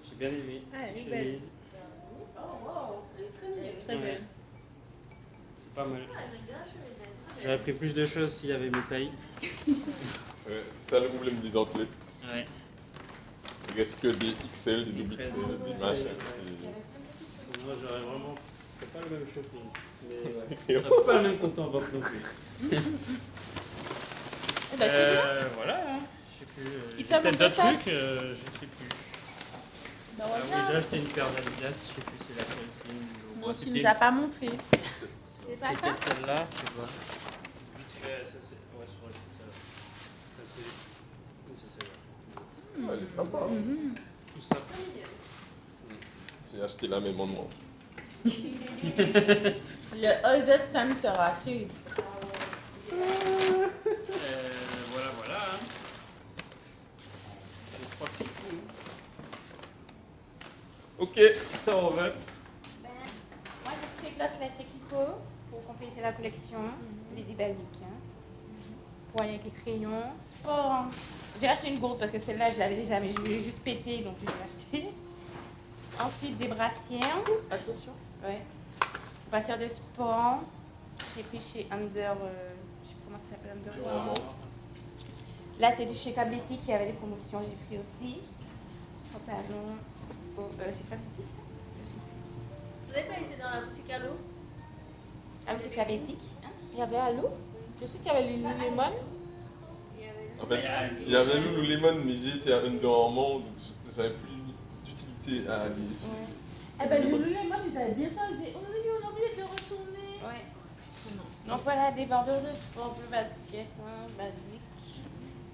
S9: j'ai bien aimé.
S6: Ah, elle est
S9: Petite
S6: belle.
S9: chemise.
S6: Très belle.
S9: C'est pas mal. J'aurais pris plus de choses s'il y avait mes tailles.
S1: C'est ça le problème des outlets.
S9: Ouais.
S1: Il reste que des XL, des double XL, des machins.
S9: Moi, j'aurais vraiment. C'est pas le même shopping. Mais
S1: C'est-
S9: ouais. On n'a pas le même compte en banque non plus.
S6: Eh ben, c'est bien.
S9: Voilà, hein. Je sais plus.
S6: Il
S9: J'ai
S6: t'a
S9: peut-être
S6: montré
S9: d'autres
S6: ça
S9: trucs, je sais plus.
S6: Ben,
S9: Oui,
S6: regarde.
S9: j'ai acheté une paire d'Adidas, je sais plus c'est laquelle, c'est une
S6: Non,
S9: bon,
S6: tu nous as pas montré. C'est pas
S9: c'est
S6: ça?
S9: peut-être celle-là, je sais pas. Vite fait, ça c'est. Ouais, je crois que c'est celle-là. Ça c'est. Oui, c'est celle-là.
S1: Elle est sympa.
S9: Tout ça.
S1: J'ai acheté la même en noir.
S6: Le oldest time sera actif.
S9: Voilà, voilà. Hein. Je crois que c'est tout.
S1: Ok.
S9: Ça, on va.
S3: Moi, j'ai pris ces glosses-là chez Kiko pour compléter la collection. Les 10 basiques. Hein. Pour aller avec les crayons. Sport. Hein. J'ai acheté une gourde parce que celle-là, je l'avais déjà, mais je voulais juste péter, donc je l'ai acheté. Ensuite, des brassières.
S7: Attention.
S3: Ouais. Brassières de sport. J'ai pris chez Under. Je sais pas comment ça s'appelle, Under.
S1: Vraiment.
S3: Là, c'était chez Fabletics, il y avait des promotions, j'ai pris aussi. Pantalon. Oh, c'est Fabletics, ça? Je sais plus.
S10: Vous n'avez pas été dans la boutique à l'eau?
S3: Ah oui, c'est Fabletics.
S6: Il y avait à l'eau. Je sais qu'il y avait les Lululemon.
S1: En fait, il y avait Lululemon, mais j'ai été à Under Armour, donc j'avais plus d'utilité à aller chez
S6: Eh ben, les Lululemon, ils avaient bien ça. Ils disaient, oh oui, on a oublié de retourner.
S3: Ouais. Donc voilà, des bordures de sport, bleu basket, hein, basique.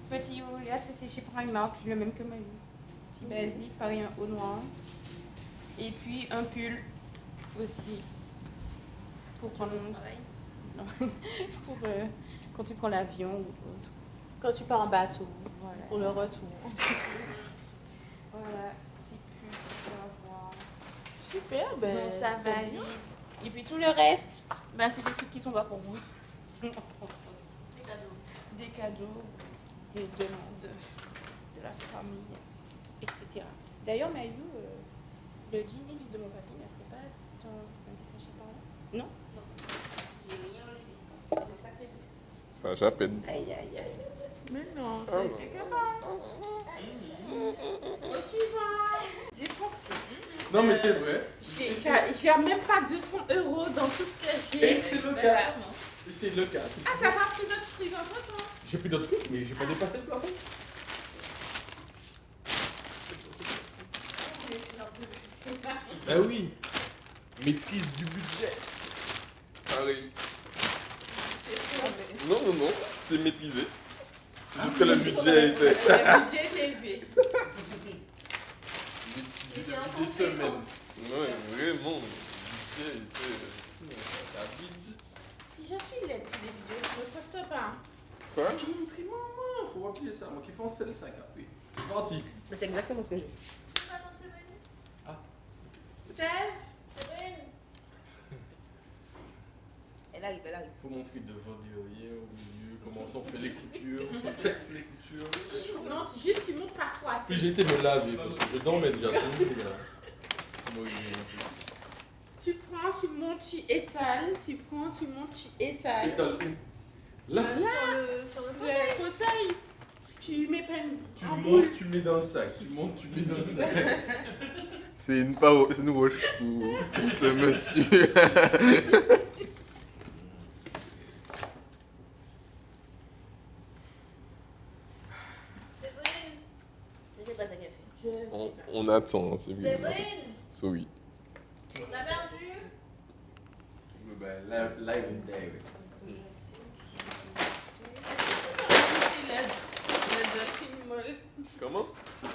S3: Petit haut, là c'est chez Primark, le même que Maï. Petit basique, pareil, un haut noir. Et puis un pull aussi. Pour prendre. Non. Pour quand tu prends l'avion ou autre.
S6: Quand tu pars en bateau.
S3: Voilà.
S6: Pour le retour.
S3: Voilà, petit pull que tu vas voir.
S6: Super, ben.
S3: Dans sa
S6: c'était
S3: valise.
S6: bien.
S3: Et puis tout le reste, ben, c'est des trucs qui sont pas pour moi.
S10: Des cadeaux.
S3: Des cadeaux, des demandes de la famille, etc. D'ailleurs, Maïlou, le jean Levi's de mon papy, est-ce que pas ton dessin chez par là? Non?
S10: J'ai rien dans les vis. C'est des sacrés vis.
S1: Ça j'appelle.
S3: Aïe, aïe, aïe.
S6: Mais non,
S1: Ah,
S6: c'est
S1: non.
S6: quelque part. Au suivant.
S3: Dépensé.
S1: Non, mais c'est vrai.
S6: J'ai même pas 200 € dans tout ce que j'ai.
S1: Et c'est le cas. Et c'est le cas.
S6: Ah, t'as pas pris d'autres trucs en fait, toi?
S1: J'ai pris d'autres trucs, mais j'ai pas dépassé le plafond. Ah oui. Maîtrise du budget. Pareil. Non, non, non, c'est maîtrisé. C'est juste que le budget était.
S6: Le budget est élevé.
S1: Maîtrisé depuis des semaines. Ouais, vraiment. Le budget était. La vide.
S6: Si je suis laide sur les vidéos, je ne poste pas.
S1: Quoi? Tu montres moi, faut appuyer ça. Moi qui fais en celle 5 après. C'est parti.
S8: Mais c'est exactement ce que j'ai.
S6: Sève.
S8: Elle arrive, elle arrive.
S1: Faut montrer devant, derrière, au milieu, comment ça on fait les coutures, on fait les coutures.
S6: Non, juste tu montes parfois.
S1: Puis j'ai été me laver parce que je dormais déjà.
S6: Tu prends, tu montes, tu étales. Tu prends, tu montes, tu étales.
S1: Étale où? Là,
S6: Sur le fauteuil. Tu mets pas une.
S1: tu montes, tu mets dans le sac. Tu montes, tu mets dans le sac. C'est une power, c'est une roche pour ce monsieur.
S10: C'est pas ça qu'elle fait.
S1: On attend, c'est
S10: C'est vrai.
S1: So oui.
S10: On a perdu.
S1: Ouais, live and direct.
S6: Le dolphin molle.
S1: Comment?
S6: Tu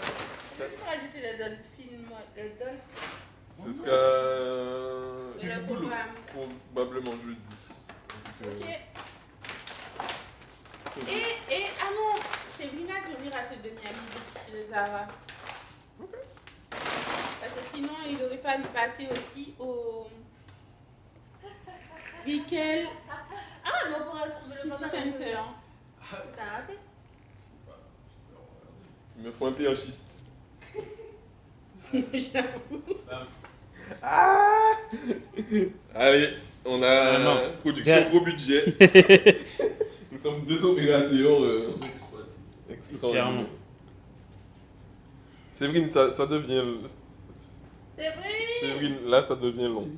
S6: peux rajouter le dolphin molle. Le dolphin.
S1: Ce sera
S6: Le
S1: du boulot,
S6: programme.
S1: probablement jeudi.
S6: Ok. Et ah non, c'est Brina qui revient à ce demi-midi chez les Zara. Parce que sinon, il aurait fallu passer aussi au Rickel. Ah non, pour trouver le City Center.
S10: T'as raté?
S1: Il me faut un péachiste.
S6: J'avoue.
S1: Ah Allez, on a
S9: non.
S1: production gros budget. Nous sommes deux opérateurs sous-exploités. Extraordinaires.
S9: Clairement.
S1: Séverine, ça devient...
S10: C'est vrai!
S1: Séverine, là, ça devient long.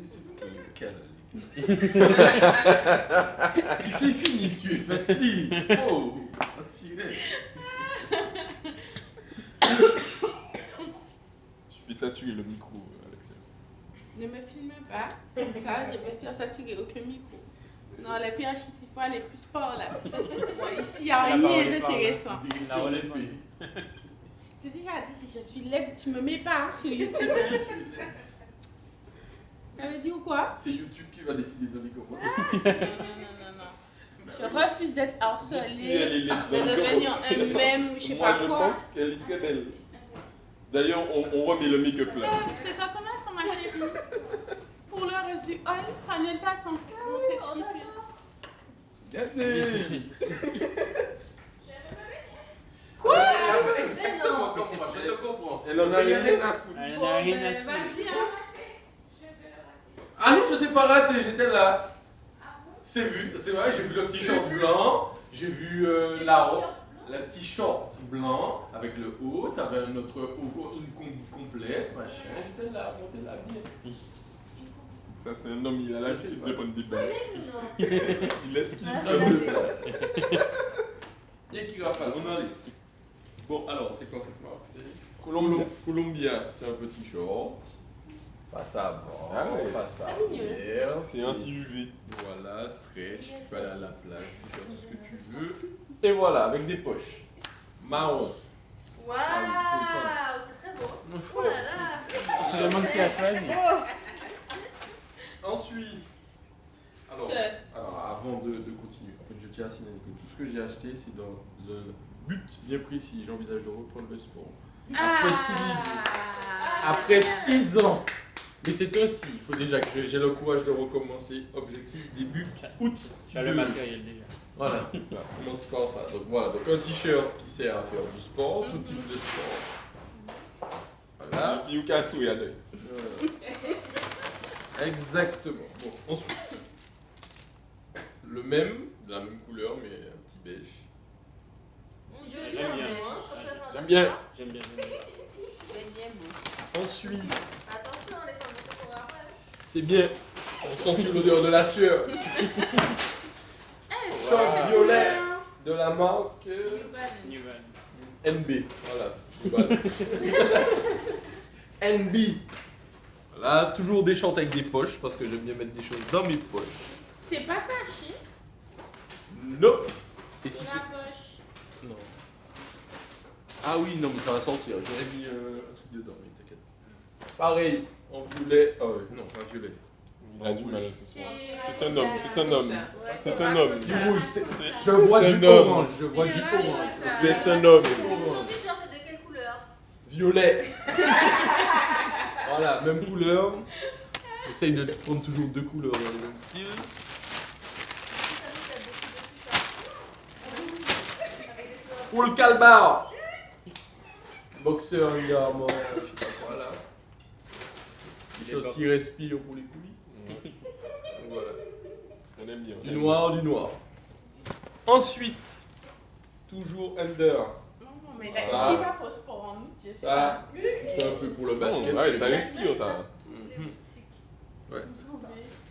S5: C'est fini, tu es facile. Oh, attiré.
S1: Tu fais saturer le micro, Alexia.
S6: Ne me filme pas, comme ça, je vais faire saturer aucun micro. Non, les PH ici, il faut aller plus par là. Bon, ici, il n'y a rien d'intéressant.
S9: La relève.
S6: Je t'ai déjà dit, si je suis laide, tu me mets pas sur YouTube. Ça veut dire quoi?
S5: C'est YouTube qui va décider dans les commentaires.
S6: Non. Je refuse d'être
S1: Si elle est
S6: harcelée,
S1: laide dans
S6: de
S1: le
S6: devenir
S1: commentaire.
S6: un mème ou je sais
S1: Moi,
S6: pas
S1: je
S6: quoi.
S1: pense qu'elle est très belle. D'ailleurs, on remet le make-up là.
S6: C'est toi comment ça m'a chérie? Pour le reste du hall, Fanetta s'en fout.
S1: Regardez.
S6: Quoi?
S5: Exactement comme moi, je te comprends.
S1: Elle en a rien à foutre.
S9: Elle n'a rien à
S6: Vas-y,
S9: dire.
S6: hein.
S5: Ah non, je t'ai pas raté, j'étais là. C'est vu, c'est vrai, j'ai vu le t-shirt blanc, j'ai vu le t-shirt blanc avec le haut, t'avais un autre haut, une combi complète, machin, j'étais là, monté là, bien.
S1: Ça, c'est un homme, il a l'habitude de prendre des balles.
S10: Non.
S1: Il esquive
S10: Ah,
S1: un peu.
S5: Il y a qui rafale, on allait. Bon, alors, c'est quoi cette marque? C'est Columbia, c'est un petit short. Face avant,
S1: Ah ouais.
S5: face
S10: C'est mignon.
S5: arrière.
S1: C'est anti-UV.
S5: Voilà, stretch, tu peux aller à la plage, tu peux faire tout ce que tu veux. Et voilà, avec des poches. Marron.
S10: Waouh!
S5: Ah
S10: C'est très beau. Oh là là!
S9: On se demande qui a choisi.
S5: Ensuite, alors,
S6: C'est-
S5: avant de continuer, en fait, je tiens à signaler que tout ce que j'ai acheté, c'est dans un but bien précis. J'envisage de reprendre le sport. Après Après 6 ans. Mais c'est aussi, il faut déjà que j'ai le courage de recommencer. Objectif début août. Si
S9: Tu as
S5: Dieu
S9: le
S5: veut.
S9: matériel déjà.
S5: Voilà, c'est ça. On commence par ça. Donc voilà, donc un t-shirt qui sert à faire du sport, tout type de sport. Voilà.
S1: Yukasu, il y a l'œil.
S5: Exactement. Bon, ensuite, la même couleur, mais un petit beige.
S9: J'aime bien.
S1: J'aime bien.
S9: J'aime bien.
S10: C'est bien beau.
S5: Ensuite,
S10: Attention, les femmes, c'est pour après.
S5: c'est bien. On sent l'odeur de la sueur. Short violet de la marque
S9: New Balance.
S5: NB. Voilà. NB. Voilà, toujours des shorts avec des poches parce que j'aime bien mettre des choses dans mes poches.
S6: C'est pas taché.
S5: Nope. Et si
S6: La
S5: c'est.
S6: poche.
S5: Non. Ah oui, non, mais ça va sortir. J'aurais mis un truc dedans, mais t'inquiète. Pareil, en violet. Oh, non, pas violet.
S1: Il a du mal ce soir. C'est un homme, c'est un homme. C'est un
S6: pas
S1: homme.
S5: Du rouge,
S1: C'est
S5: je vois
S1: un
S5: du
S1: homme.
S5: orange. Je vois du orange.
S1: C'est un homme.
S10: Ton t-shirt est de quelle couleur?
S5: Violet. Voilà, même couleur. J'essaye de prendre toujours deux couleurs dans le même style. Pour le calbar. Boxeur également, je sais pas quoi là. Des choses qui respirent pour les couilles. Donc voilà.
S1: On aime bien.
S5: Du noir, du noir. Ensuite, toujours under.
S6: Non, mais là,
S5: Ça.
S6: il va pas au sport en août, je sais
S5: Ça,
S6: pas.
S5: c'est un peu pour le basket.
S1: Ouais, ça respire ça.
S5: Ouais.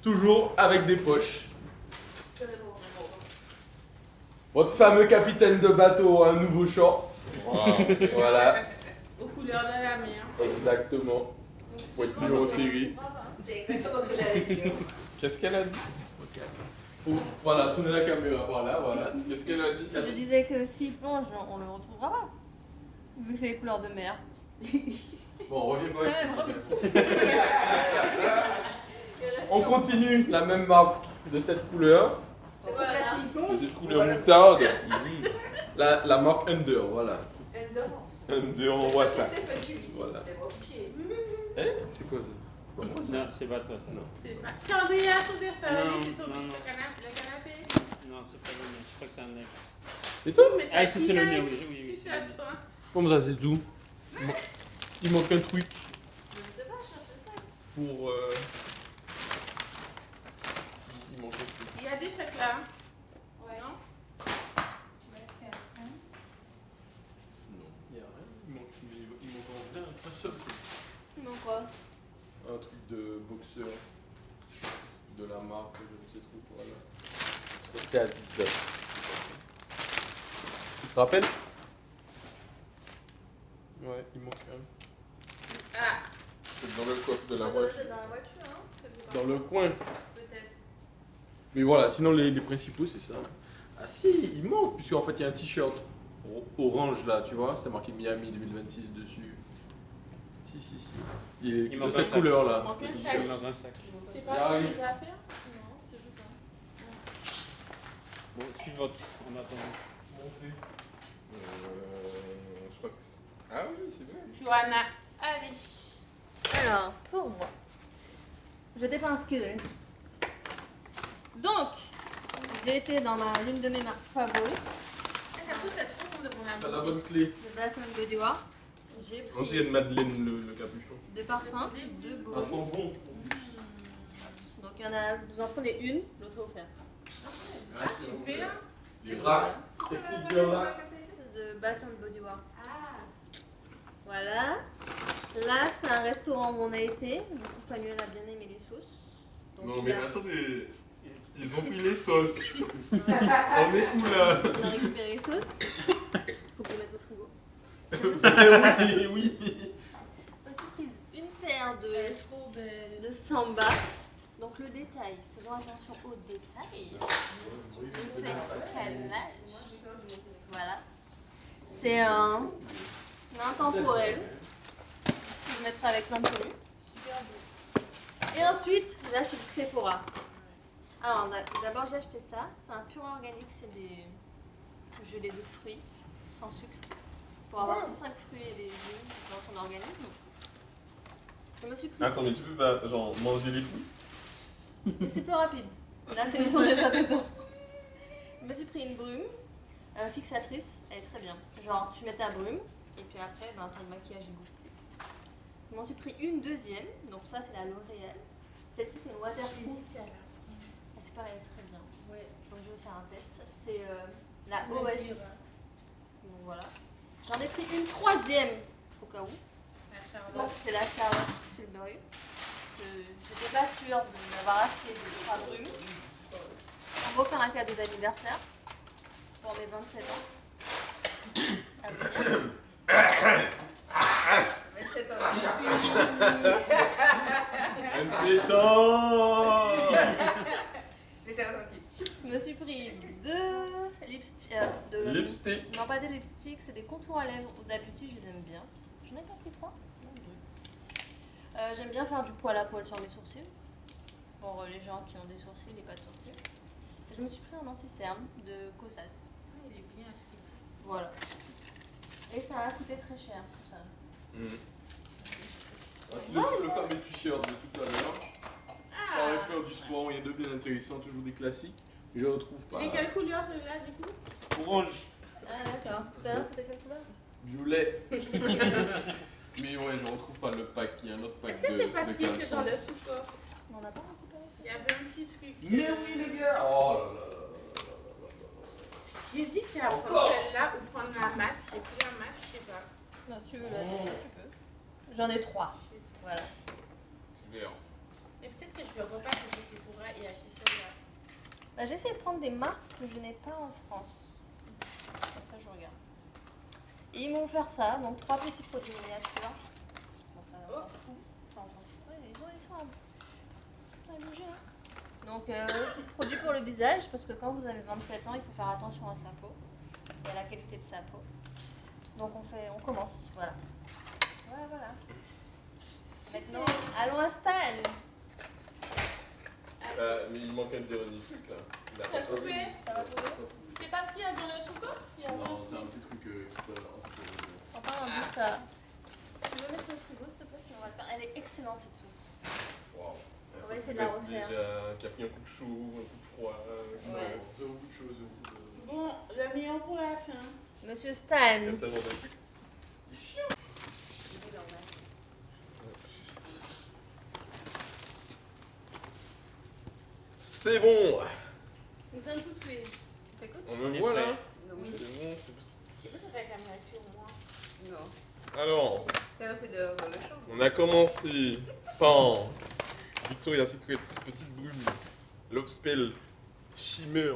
S5: Toujours avec des poches.
S10: C'est beau.
S5: Votre fameux capitaine de bateau a un nouveau short.
S1: Wow.
S5: Voilà,
S6: Aux couleurs de la mer.
S5: exactement. Faut être mieux repéré.
S10: C'est exactement ce que j'allais dire.
S1: Qu'est-ce qu'elle a dit? Voilà, tournez la caméra, voilà. Qu'est-ce qu'elle a dit?
S11: Je disais que s'il plonge, on le retrouvera pas. Vu que c'est les couleurs de mer.
S1: Bon, on revient pas ici.
S11: Ouais,
S1: On continue la même marque de cette couleur.
S2: C'est quoi la
S1: De cette couleur moutarde. La marque Under, voilà. Under en WhatsApp. Voilà. Eh, c'est quoi ça? C'est pas moi ça?
S9: Non, c'est pas toi ça.
S1: Non.
S3: C'est pas. C'est Andrea, c'est ça,
S9: Non,
S3: c'est sur
S9: non, non.
S3: le canapé.
S9: Non, c'est pas le mien. Je crois que c'est un mec.
S1: C'est toi?
S3: Mais
S9: Ah, si, c'est le mien, oui.
S3: Si, c'est à toi.
S1: Comment ça, c'est tout? Il manque un truc
S11: Je sais pas, je cherche ça.
S1: pour. Si, il manque un truc.
S3: Il y a des sacs là.
S11: Ouais.
S3: Non?
S1: Non, il n'y a rien. Il manque en vrai un seul truc.
S11: Non, quoi?
S1: Un truc de boxeur. De la marque, je ne sais trop quoi là. C'était Adidas. Tu te rappelles? Ouais, il manque un.
S3: Ah!
S1: C'est dans le coffre de la
S11: Ça doit
S1: voiture.
S11: être dans la voiture, hein? quelque part.
S1: Dans le coin.
S11: Peut-être.
S1: Mais voilà, sinon les principaux c'est ça. Ah si, il manque, puisqu'en fait il y a un t-shirt orange là, tu vois, c'est marqué Miami 2026 dessus. Si. Il est de
S9: manque
S1: cette
S9: un sac.
S1: couleur
S3: Il
S1: là.
S3: manque un
S1: le
S3: sac.
S1: t-shirt.
S9: Dans un sac.
S3: C'est
S1: Il
S3: pas
S1: arrive.
S3: tes affaires?
S11: Non, c'est tout ça.
S9: Bon, suivante en attendant.
S1: Comment on fait Je crois que c'est... Ah oui, c'est vrai.
S3: Johanna, allez.
S11: Alors, pour moi, je t'ai pas inspiré. Donc, j'ai été dans l'une de mes marques favorites,
S3: Ça se trouve, c'est trop con de mon
S1: T'as la
S3: amour.
S1: bonne clé.
S11: le Bath & Body Works. J'ai
S1: On dirait
S11: pris
S1: une Madeleine le capuchon.
S11: deux parfums, deux
S1: Ça
S11: baumes.
S1: sent bon.
S11: Donc, il y en a, vous en prenez une, l'autre est offerte.
S3: Ah, super.
S1: Les bras. Technique de là.
S11: De Bath & Body Works. Voilà. Là, c'est un restaurant où on a été. Du coup, Fanuel a bien aimé les sauces. Donc,
S1: Non
S11: il
S1: mais
S11: a-
S1: attendez, ils ont pris les sauces.
S11: Ouais.
S1: On est où là?
S11: On a récupéré les sauces. Faut qu'on les mette au frigo.
S1: Oui.
S11: Je me suis prise une paire
S3: Elle est trop belle.
S11: de samba. Donc le détail, faisons attention au détail. Une feuille de cannelle. Voilà. C'est un intemporel. Je mettrai avec plein de tenues.
S3: Super beau.
S11: Et ensuite, j'ai acheté du Sephora. Alors d'abord j'ai acheté ça. C'est un pur organique, c'est des gelées de fruits sans sucre. Pour avoir 5 fruits et des légumes dans son organisme. Je me suis pris.
S1: Attends, mais tu peux pas genre manger les fruits?
S11: Et c'est plus rapide. L'intelligence déjà dedans. Je me suis pris une brume fixatrice, elle est très bien. Genre, tu mets ta brume, et puis après, ben, ton maquillage il bouge plus. Je m'en suis pris une deuxième, donc ça c'est la L'Oréal. Celle-ci c'est une waterproof.
S3: J'hésite à la
S11: Ah, c'est pareil, très bien.
S3: Ouais.
S11: Donc je vais faire un test. C'est la
S3: Je vais
S11: OS.
S3: dire.
S11: Donc voilà. J'en ai pris une troisième, au cas où.
S3: La Charlotte.
S11: Donc c'est la Charlotte Tilbury. J'étais pas sûre de m'avoir assez de 3 brumes. On va faire un cadeau d'anniversaire pour mes 27 ans. À venir.
S8: 27 ans.
S1: 27 ans.
S8: Laissez-moi tranquille.
S11: Je me suis pris deux lipsticks.
S1: Lipstick.
S11: Non, pas des lipsticks, c'est des contours à lèvres Huda Beauty, je les aime bien. J'en ai pas pris 3. J'aime bien faire du poil à poil sur mes sourcils. Pour les gens qui ont des sourcils et pas de sourcils. Et je me suis pris un anti-cerne de Kosas.
S3: Ah, il est bien ce qu'il fait.
S11: Voilà. Et ça a coûté très cher tout ça.
S1: Ah, c'est le type de fameux t-shirt de tout à l'heure. On va faire du sport, il y a deux bien intéressants, toujours des classiques. Je retrouve pas.
S3: Il est quelle couleur celui-là du coup?
S1: Orange,
S11: Ah d'accord. Tout à l'heure c'était quelle couleur?
S1: violet. Mais ouais, je retrouve pas le pack, il y a un autre pack
S3: Est-ce que c'est parce
S1: de
S3: qu'il était
S1: caleçons.
S3: dans le sous-coffre?
S11: On n'a pas récupéré ça.
S3: Il y avait un petit truc.
S1: Mais oui les gars. Oh là là là là.
S3: J'hésite si à prendre
S1: Encore
S3: celle-là ou prendre la mat. J'ai pris la mat, je sais pas.
S11: Non, tu veux la tester, tu peux. J'en ai 3. Voilà.
S1: C'est bien.
S3: Mais peut-être que je vais repasser chez Sephora et acheter celle-là.
S11: Bah, j'ai essayé de prendre des marques que je n'ai pas en France. Comme ça, je regarde. Et ils m'ont offert ça, donc 3 petits produits miniatures. Bon, ça on s'en fout. Enfin, on s'en fout. Ouais, ils sont à bouger. Hein. Donc, produit pour le visage, parce que quand vous avez 27 ans, il faut faire attention à sa peau et à la qualité de sa peau. Donc, on commence, voilà. Voilà. Maintenant, allons à Stan.
S1: Mais il manque un dernier truc là. Il a pas
S6: T'as trouvé?
S11: Ça va trouver?
S6: C'est pas ce qu'il y a dans le sous-coffre?
S1: Non, c'est un petit truc qui peut.
S11: Enfin, on dit ça. Tu veux mettre au frigo, s'il te plaît, sinon on va le faire. Elle est excellente, cette sauce.
S1: Waouh.
S11: On va essayer de la refaire.
S1: Déjà, qui a pris un coup de chaud, un coup de froid.
S11: Ouais.
S1: Zéro coup de chaud, zéro coup de.
S6: Bon, le meilleur pour la fin.
S11: Monsieur Stan.
S1: Comme ça, dans un truc. C'est bon.
S11: Nous sommes tout tués. T'écoutes?
S1: On me voit là.
S8: Oui.
S1: C'est bon, c'est bon.
S6: C'est quoi ça fait la caméra sur moi?
S8: Non.
S1: Alors,
S8: C'est un peu dehors dans le champ.
S1: on a commencé par Victoria's Secret, petite brume, Love Spell, Shimmer,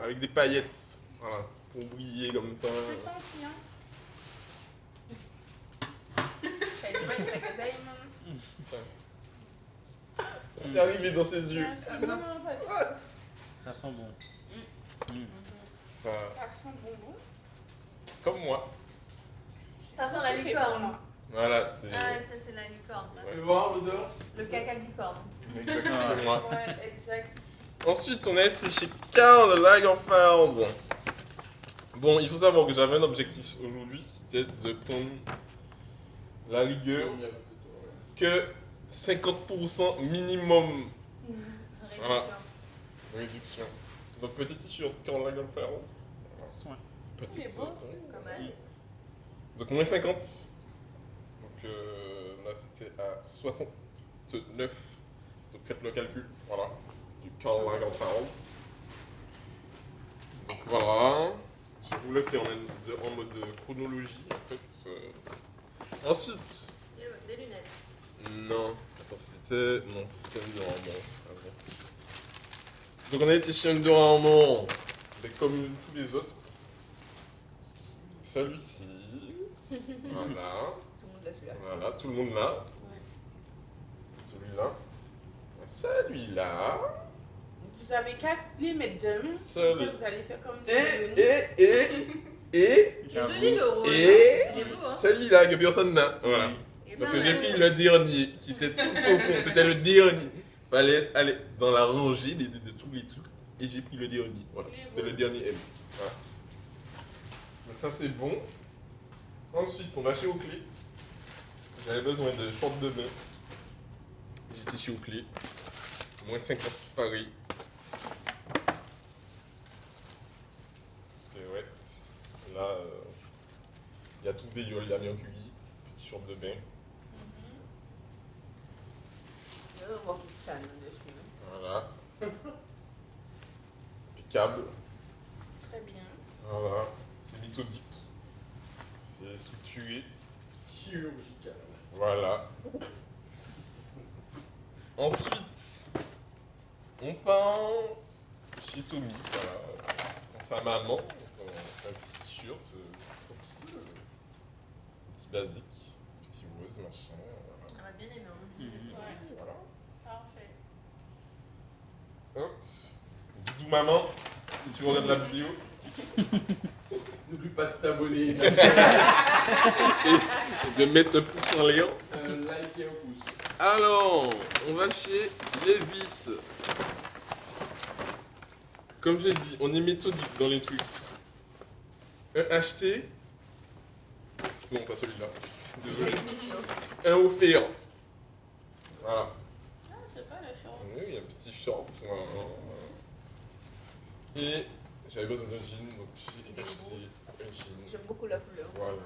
S1: avec des paillettes, voilà, pour briller comme ça.
S6: Je sens aussi, hein.
S8: Shiny Bright like a diamond.
S1: Tiens. C'est arrivé dans ses yeux.
S6: Merci, non, pas ça.
S9: Ça sent bon.
S1: Ça,
S6: Ça sent bonbon.
S1: comme moi.
S11: Ça sent la licorne.
S1: Voilà, c'est
S11: Ah, ça, c'est la licorne, ça.
S1: Tu veux voir l'odeur?
S11: Le caca de licorne.
S1: Exactement.
S6: Ouais, exact.
S1: Ensuite, on a été chez Karl Lagerfeld. Bon, il faut savoir que j'avais un objectif aujourd'hui, c'était de prendre la rigueur que 50% minimum voilà, de réduction. Donc, petit t-shirt Karl Lagerfeld.
S9: Soin.
S1: Petit
S11: C'est beau, comme elle.
S1: Donc, moins 50. Donc, là, c'était à 69. Donc, faites le calcul. Voilà. Du Karl Lagerfeld. Donc, voilà. Je vous le fais en mode chronologie, en fait. Ensuite.
S11: Des lunettes.
S1: Non. Attends, c'était. Non, c'était Under Armour. Donc, on a été chez Under Armour. Mais comme tous les autres. Celui-ci. Voilà.
S8: Tout le monde l'a celui-là.
S1: Voilà, tout le monde là. Celui-là. Celui-là.
S6: Vous avez qu'à les mettre demain.
S1: Celui.
S6: Vous allez faire comme
S1: Et
S11: C'est joli le rose.
S1: Et
S11: Il est beau, hein.
S1: celui-là que personne n'a. Voilà.
S11: Il est
S1: Parce
S11: pas
S1: que j'ai
S11: mal.
S1: pris le dernier qui était tout au fond. C'était le dernier. Fallait aller dans la rangée de tous les trucs. Et j'ai pris le dernier. Voilà. C'était le dernier M. Voilà. Donc ça c'est bon. Ensuite, on va chez Oakley. J'avais besoin de short de bain. J'étais chez Oakley. Moins 50 pareil. Parce que ouais, là, il y a tout des yoles, il y a mis en cuit. Petit short de bain.
S8: Il y a un mot qui stanne dessus.
S1: Voilà. Impeccable.
S6: Très bien.
S1: Voilà. C'est méthodique. C'est structuré. Chirurgical. Voilà. Ensuite, on part chez Tommy. Voilà. Dans sa maman. Un petit t-shirt. Tranquille. Petit basique. Petit rose, machin. Voilà.
S11: On va bien aimer. Hein.
S6: Ouais.
S1: Voilà.
S6: Parfait.
S1: Hop. Bisous maman, si tu regardes la vidéo.
S5: N'oublie pas de t'abonner,
S1: Et de mettre un pouce en l'air.
S5: un like et un pouce.
S1: Alors, on va chez Levi's. Comme j'ai dit, on est méthodique dans les trucs. Un acheté. Non, pas celui-là. Désolé. Un offert. Voilà.
S6: Ah, c'est pas le short.
S1: Oui, un petit short. Voilà. Et j'avais besoin d'un jean, donc j'ai acheté un jean.
S8: J'aime beaucoup la couleur.
S1: Voilà.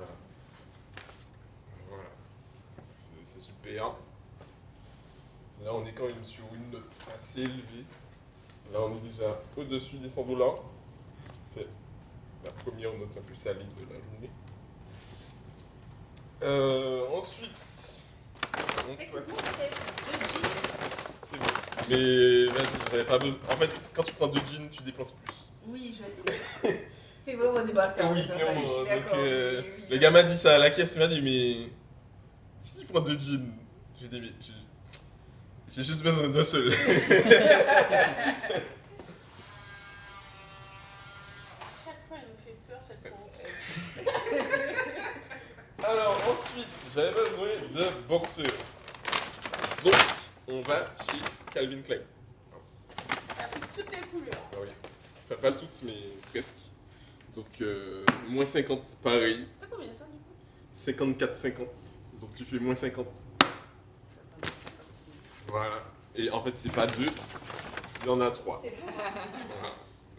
S1: Voilà. C'est super. Là, on est quand même sur une note assez élevée. Là, on est déjà au-dessus des 100 $. C'était la première note un peu salée de la journée. Ensuite, on passe. C'est bon. Mais vas-y, j'avais pas besoin. En fait, quand tu prends 2 jeans, tu dépenses plus.
S8: Oui, je sais. C'est vraiment débatteur.
S1: Oui,
S8: ça,
S1: clairement.
S8: je suis
S1: Donc,
S8: d'accord, oui, oui.
S1: le gars m'a dit ça à la caisse, il m'a dit, mais si tu prends 2 jeans, j'ai dit, mais J'ai juste besoin d'un seul.
S6: Chaque fois, il nous fait peur cette course.
S1: Alors ensuite, j'avais besoin de boxeurs. Donc, on va chez Calvin Klein.
S6: Il a pris toutes les couleurs.
S1: Ah oui. Enfin, pas toutes, mais presque. Donc, moins 50, pareil.
S6: C'était combien ça du coup?
S1: 54,50. Donc, tu fais moins 50. Voilà. Et en fait, c'est pas 2, il y en a 3. Voilà.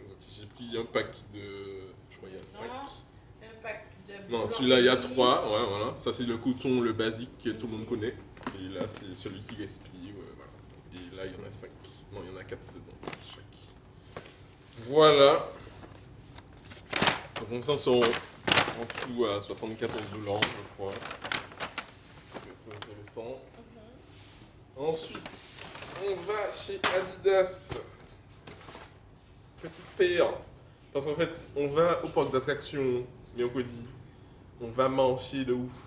S1: Donc, j'ai pris un pack de. Je crois qu'il y a 5.
S6: Un pack de.
S1: Non, celui-là, il y a 3. Ouais, voilà. Ça, c'est le coton, le basique que tout le monde connaît. Et là, c'est celui qui respire. Voilà. Et là, il y en a 5. Non, il y en a 4 dedans. Chaque. Voilà. Donc, on s'en sort en tout à 74 $, je crois. C'est intéressant. Ensuite, on va chez Adidas. Petite paire. Parce qu'en fait, on va au parc d'attractions, mercredi. On va marcher de ouf.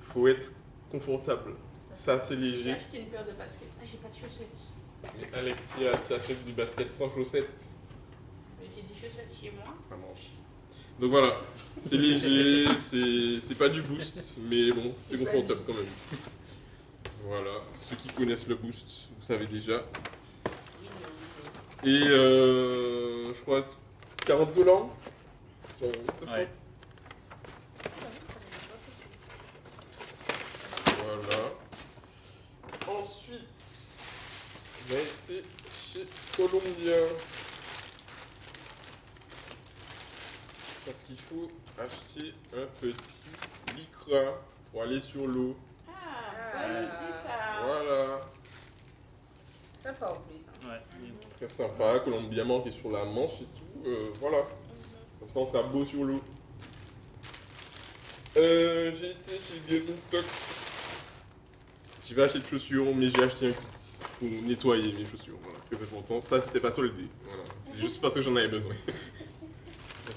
S1: Faut être confortable. Ça, c'est
S6: J'ai
S1: léger.
S6: acheté une paire de baskets. Ah, j'ai pas de chaussettes.
S1: Mais Alexia, tu achètes du basket sans chaussettes.
S6: Mais j'ai des chaussettes chez moi.
S1: Ça marche. Donc voilà, c'est léger, c'est pas du boost, mais bon, c'est confortable quand même. Voilà, ceux qui connaissent le boost, vous savez déjà. Et je crois 40 $.
S9: Ouais.
S1: Voilà. Ensuite, j'ai été chez Columbia. Parce qu'il faut acheter un petit lycra pour aller sur l'eau.
S6: Ah, bonne idée ça.
S1: Voilà.
S8: Sympa en plus.
S9: Ouais.
S1: Très sympa, Columbia qui est sur la Manche et tout. Voilà. Comme ça, on sera beau sur l'eau. J'ai été chez Birkenstock. J'ai pas acheté de chaussures, mais j'ai acheté un kit pour nettoyer mes chaussures. Voilà, très important. Ça, c'était pas soldé. Voilà. C'est juste parce que j'en avais besoin.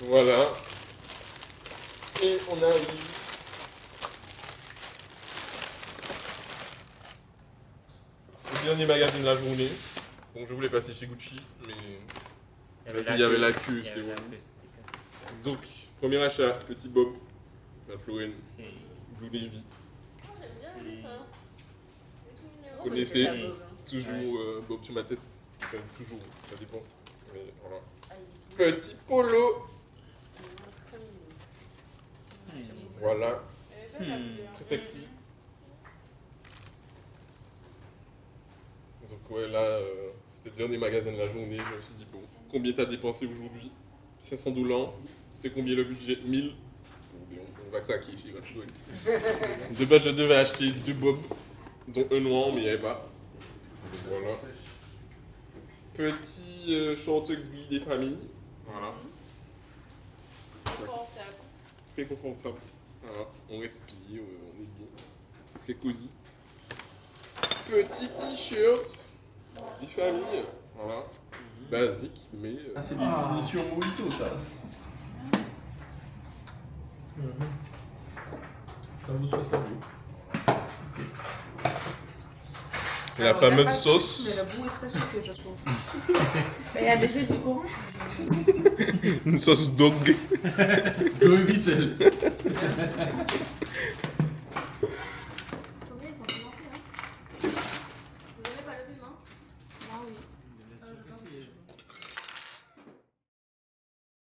S1: Voilà. Et on arrive au dernier magasin de la journée. Bon, je voulais passer chez Gucci, mais il y avait la queue, c'était bon. Donc, premier achat, petit Bob, Ralph Lauren, Blue Navy.
S11: Oh, j'aime bien ça. C'est tout mignon.
S1: Vous connaissez toujours Bob sur ma tête. Enfin, toujours, ça dépend. Mais voilà. Petit polo. Voilà. Très sexy. Donc ouais, là, c'était le dernier magasin de la journée. Je me suis dit, bon, combien t'as dépensé aujourd'hui? 500 $. C'était combien le budget? 1000. On va craquer chez Ralph Lauren. De base, je devais acheter 2 bobs, dont un noir, mais il n'y avait pas. Voilà. Petit short gris des familles. Voilà.
S6: Confortable.
S1: Très confortable. Voilà. On respire, on est bien. Très cosy. Petit t-shirt des familles. Voilà. Basique, mais.
S5: C'est définition mojito ça. Ça vous soit servi.
S1: C'est la fameuse sauce.
S7: Mais le goût est très sucré, je trouve.
S6: Il y a des jeux du courant.
S1: Une sauce dog.
S5: Deux ficelles.